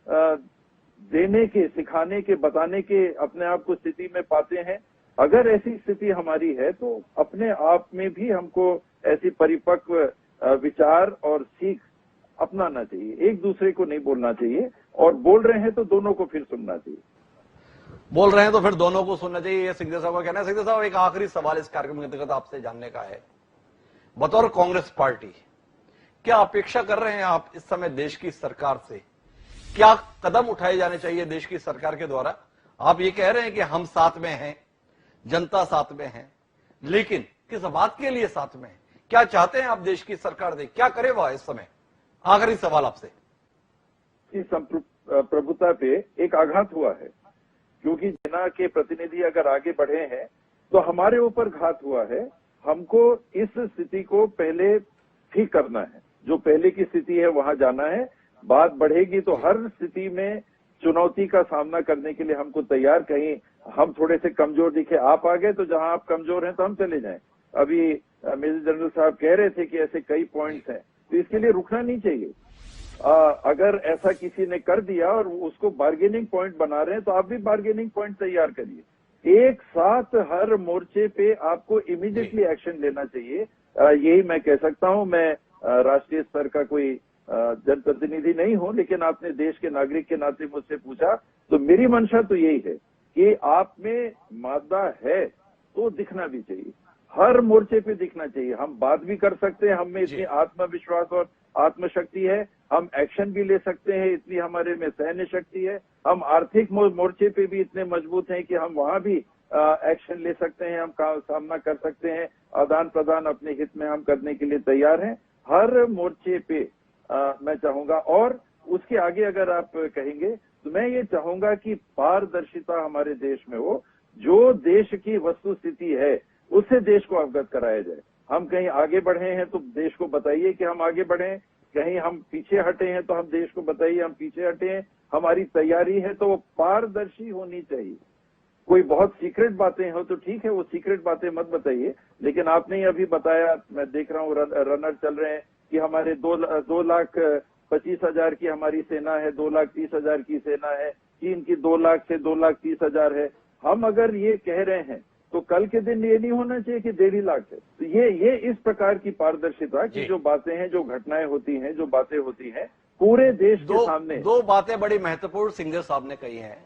देने के, सिखाने के, बताने के अपने आप को स्थिति में पाते हैं। अगर ऐसी स्थिति हमारी है तो अपने आप में भी हमको ऐसी परिपक्व विचार और सीख अपनाना चाहिए, एक दूसरे को नहीं बोलना चाहिए, और बोल रहे हैं तो दोनों को फिर सुनना चाहिए। बोल रहे हैं तो फिर दोनों को सुनना चाहिए, ये सिंहदेव साहब का कहना है। सिंहदेव साहब, एक आखिरी सवाल इस कार्यक्रम के अंतर्गत आपसे जानने का है, बतौर कांग्रेस पार्टी क्या अपेक्षा कर रहे हैं आप इस समय देश की सरकार से? क्या कदम उठाए जाने चाहिए देश की सरकार के द्वारा? आप ये कह रहे हैं कि हम साथ में हैं, जनता साथ में है, लेकिन किस बात के लिए साथ में है? क्या चाहते हैं आप देश की सरकार दे, क्या करे वह इस समय? आखिरी सवाल आपसे। इस प्रभुता पे एक आघात हुआ है, क्योंकि सेना के प्रतिनिधि अगर आगे बढ़े हैं तो हमारे ऊपर घात हुआ है। हमको इस स्थिति को पहले ठीक करना है, जो पहले की स्थिति है वहां जाना है। बात बढ़ेगी तो हर स्थिति में चुनौती का सामना करने के लिए हमको तैयार, कहीं हम थोड़े से कमजोर दिखे, आप आ गए तो जहां आप कमजोर हैं तो हम चले जाएं। अभी मेजर जनरल साहब कह रहे थे कि ऐसे कई पॉइंट्स हैं, तो इसके लिए रुकना नहीं चाहिए। अगर ऐसा किसी ने कर दिया और उसको बार्गेनिंग पॉइंट बना रहे हैं तो आप भी बार्गेनिंग पॉइंट तैयार करिए। एक साथ हर मोर्चे पे आपको इमीडिएटली एक्शन लेना चाहिए, यही मैं कह सकता हूं। मैं राष्ट्रीय स्तर का कोई जनप्रतिनिधि नहीं हूं, लेकिन आपने देश के नागरिक के नाते मुझसे पूछा तो मेरी मंशा तो यही है कि आप में मादा है तो दिखना भी चाहिए, हर मोर्चे पे दिखना चाहिए। हम बात भी कर सकते हैं, हम में इतनी आत्मविश्वास और आत्मशक्ति है, हम एक्शन भी ले सकते हैं, इतनी हमारे में सहन शक्ति है। हम आर्थिक मोर्चे पे भी इतने मजबूत हैं कि हम वहां भी एक्शन ले सकते हैं, हम सामना कर सकते हैं, आदान प्रदान अपने हित में हम करने के लिए तैयार हैं हर मोर्चे पे। मैं चाहूंगा, और उसके आगे अगर आप कहेंगे तो मैं ये चाहूंगा कि पारदर्शिता हमारे देश में हो, जो देश की वस्तु स्थिति है उससे देश को अवगत कराया जाए। हम कहीं आगे बढ़े हैं तो देश को बताइए कि हम आगे बढ़े, कहीं हम पीछे हटे हैं तो हम देश को बताइए हम पीछे हटे हैं। हमारी तैयारी है तो वो पारदर्शी होनी चाहिए। कोई बहुत सीक्रेट बातें हो तो ठीक है, वो सीक्रेट बातें मत बताइए, लेकिन आपने ही अभी बताया, मैं देख रहा हूँ रनर चल रहे हैं कि हमारे 2,25,000 की हमारी सेना है, 2,30,000 की सेना है, चीन की 2 लाख से 2,30,000 है। हम अगर ये कह रहे हैं तो कल के दिन ये नहीं होना चाहिए कि 1.5 लाख है। तो ये इस प्रकार की पारदर्शिता की जो बातें हैं, जो घटनाएं होती हैं, जो बातें होती हैं पूरे देश के सामने। दो बातें बड़ी महत्वपूर्ण सिंघदेव साहब ने कही हैं,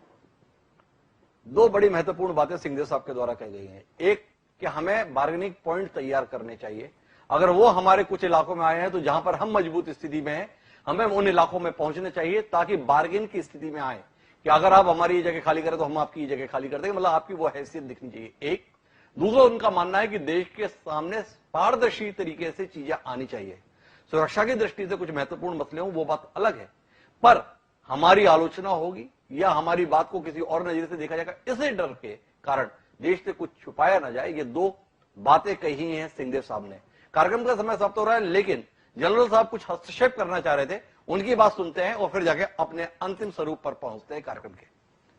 दो बड़ी महत्वपूर्ण बातें सिंघदेव साहब के द्वारा कही गई हैं। एक कि हमें बार्गेनिंग पॉइंट तैयार करने चाहिए, अगर वो हमारे कुछ इलाकों में आए हैं तो जहां पर हम मजबूत स्थिति में हैं हमें उन इलाकों में पहुंचने चाहिए ताकि बार्गेन की स्थिति में आए कि अगर आप हमारी ये जगह खाली करें तो हम आपकी ये जगह खाली कर देंगे, मतलब आपकी वो हैसियत दिखनी चाहिए। एक दूसरा उनका मानना है कि देश के सामने पारदर्शी तरीके से चीजें आनी चाहिए। सुरक्षा की दृष्टि से कुछ महत्वपूर्ण मसले हों वो बात अलग है, पर हमारी आलोचना होगी या हमारी बात को किसी और नजरिए से देखा जाएगा, इसी डर के कारण देश से कुछ छुपाया ना जाए। ये दो बातें कही हैं सिंघदेव साहब ने। कार्यक्रम का समय समाप्त हो रहा है, लेकिन जनरल साहब कुछ हस्तक्षेप करना चाह रहे थे, उनकी बात सुनते हैं और फिर जाके अपने अंतिम स्वरूप पर पहुंचते हैं कार्यक्रम के।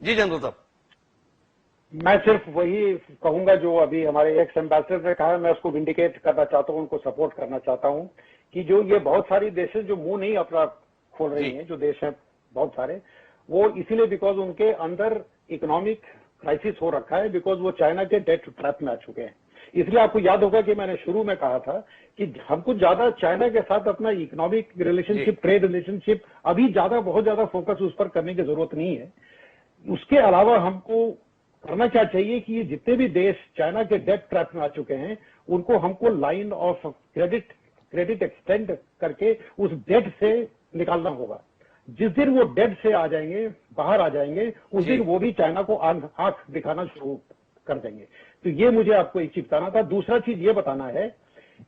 जी जनरल साहब। मैं सिर्फ वही कहूंगा जो अभी हमारे एक्स एम्बेसडर ने कहा, मैं उसको विंडिकेट करना चाहता हूं, उनको सपोर्ट करना चाहता हूं कि जो ये बहुत सारी देश जो मुंह नहीं अपना खोल रही हैं, जो देश हैं बहुत सारे, वो इसीलिए बिकॉज उनके अंदर इकोनॉमिक क्राइसिस हो रखा है, बिकॉज वो चाइना के डेट ट्रैप में आ चुके हैं। इसलिए आपको याद होगा कि मैंने शुरू में कहा था कि हमको ज्यादा चाइना के साथ अपना इकोनॉमिक रिलेशनशिप, ट्रेड रिलेशनशिप अभी बहुत ज्यादा फोकस उस पर करने की जरूरत नहीं है। उसके अलावा हमको करना क्या चाहिए कि ये जितने भी देश चाइना के डेट ट्रैप में आ चुके हैं उनको हमको लाइन ऑफ क्रेडिट एक्सटेंड करके उस डेट से निकालना होगा। जिस दिन वो डेट से आ जाएंगे, बाहर आ जाएंगे, उस दिन वो भी चाइना को आंख दिखाना शुरू कर देंगे। तो ये मुझे आपको एक चीज बताना था। दूसरा चीज ये बताना है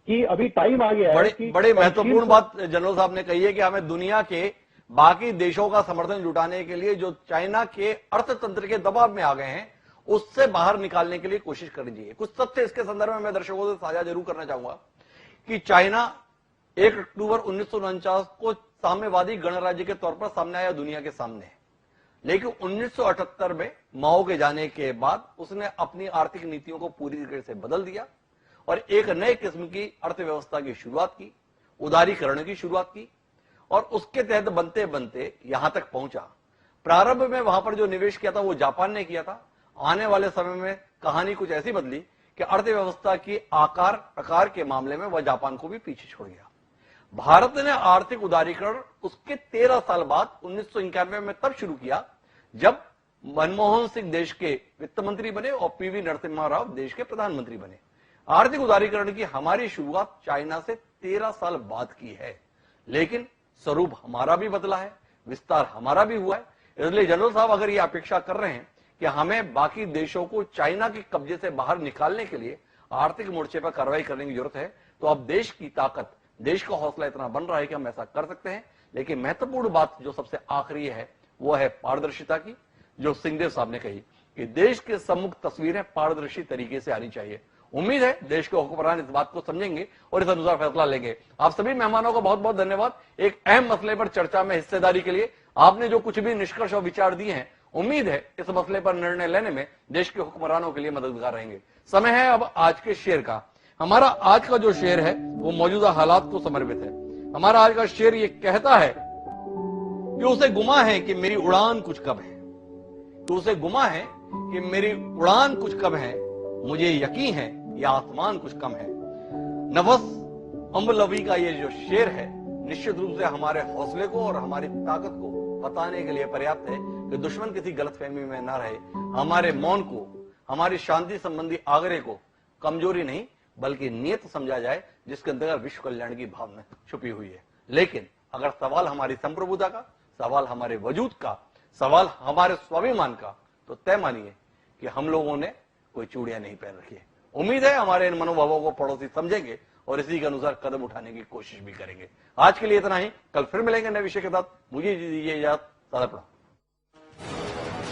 कि अभी टाइम आ गया है कि बड़ी महत्वपूर्ण बात जनरल साहब ने कही है कि हमें दुनिया के बाकी देशों का समर्थन जुटाने के लिए जो चाइना के अर्थतंत्र के दबाव में आ गए हैं उससे बाहर निकालने के लिए कोशिश करनी चाहिए। कुछ तथ्य इसके संदर्भ में मैं दर्शकों से साझा जरूर करना चाहूंगा कि चाइना 1 अक्टूबर 1949 को साम्यवादी गणराज्य के तौर पर सामने आया दुनिया के सामने, लेकिन 1978 में माओ के जाने के बाद उसने अपनी आर्थिक नीतियों को पूरी तरीके से बदल दिया और एक नए किस्म की अर्थव्यवस्था की शुरुआत की, उदारीकरण की शुरुआत की और उसके तहत बनते बनते यहां तक पहुंचा। प्रारंभ में वहां पर जो निवेश किया था वो जापान ने किया था। आने वाले समय में कहानी कुछ ऐसी बदली कि अर्थव्यवस्था की आकार प्रकार के मामले में वह जापान को भी पीछे छोड़ गया। भारत ने आर्थिक उदारीकरण उसके 13 साल बाद 1991 में तब शुरू किया जब मनमोहन सिंह देश के वित्त मंत्री बने और पीवी नरसिम्हा राव देश के प्रधानमंत्री बने। आर्थिक उदारीकरण की हमारी शुरुआत चाइना से 13 साल बाद की है, लेकिन स्वरूप हमारा भी बदला है, विस्तार हमारा भी हुआ है। इसलिए जनरल साहब अगर ये अपेक्षा कर रहे हैं कि हमें बाकी देशों को चाइना के कब्जे से बाहर निकालने के लिए आर्थिक मोर्चे पर कार्रवाई करने की जरूरत है, तो अब देश की ताकत, देश का हौसला इतना बन रहा है कि हम ऐसा कर सकते हैं। लेकिन महत्वपूर्ण बात जो सबसे आखिरी है वो है पारदर्शिता की, जो सिंघदेव साहब ने कही कि देश के सम्मुख तस्वीरें पारदर्शी तरीके से आनी चाहिए उम्मीद है देश के हुक्मरान इस बात को समझेंगे और इस अनुसार फैसला लेंगे। आप सभी मेहमानों का बहुत बहुत धन्यवाद एक अहम मसले पर चर्चा में हिस्सेदारी के लिए। आपने जो कुछ भी निष्कर्ष और विचार दिए हैं, उम्मीद है इस मसले पर निर्णय लेने में देश के हुक्मरानों के लिए मददगार रहेंगे। समय है अब आज के शेर का। हमारा आज का जो शेर है वो मौजूदा हालात को समर्पित है। हमारा आज का शेर ये कहता है कि उसे गुमा है कि मेरी उड़ान कुछ कब है, कि उसे गुमा है कि मेरी उड़ान कुछ कब है, मुझे यकीन है ये आसमान कुछ कम है। नवस अम्बलवी का ये जो शेर है निश्चित रूप से हमारे हौसले को और हमारी ताकत को बताने के लिए पर्याप्त है कि दुश्मन किसी गलतफहमी में न रहे। हमारे मौन को, हमारी शांति संबंधी आग्रह को कमजोरी नहीं बल्कि नियत समझा जाए, जिसके अंदर विश्व कल्याण की भावना छुपी हुई है। लेकिन अगर सवाल हमारी संप्रभुता का, सवाल हमारे वजूद का, सवाल हमारे स्वाभिमान का, तो तय मानिए कि हम लोगों ने कोई चूड़ियां नहीं पहन रखी है। उम्मीद है हमारे इन मनोभावों को पड़ोसी समझेंगे और इसी के अनुसार कदम उठाने की कोशिश भी करेंगे। आज के लिए इतना ही, कल फिर मिलेंगे नए विषय के साथ। मुझे दीजिए इजाजत।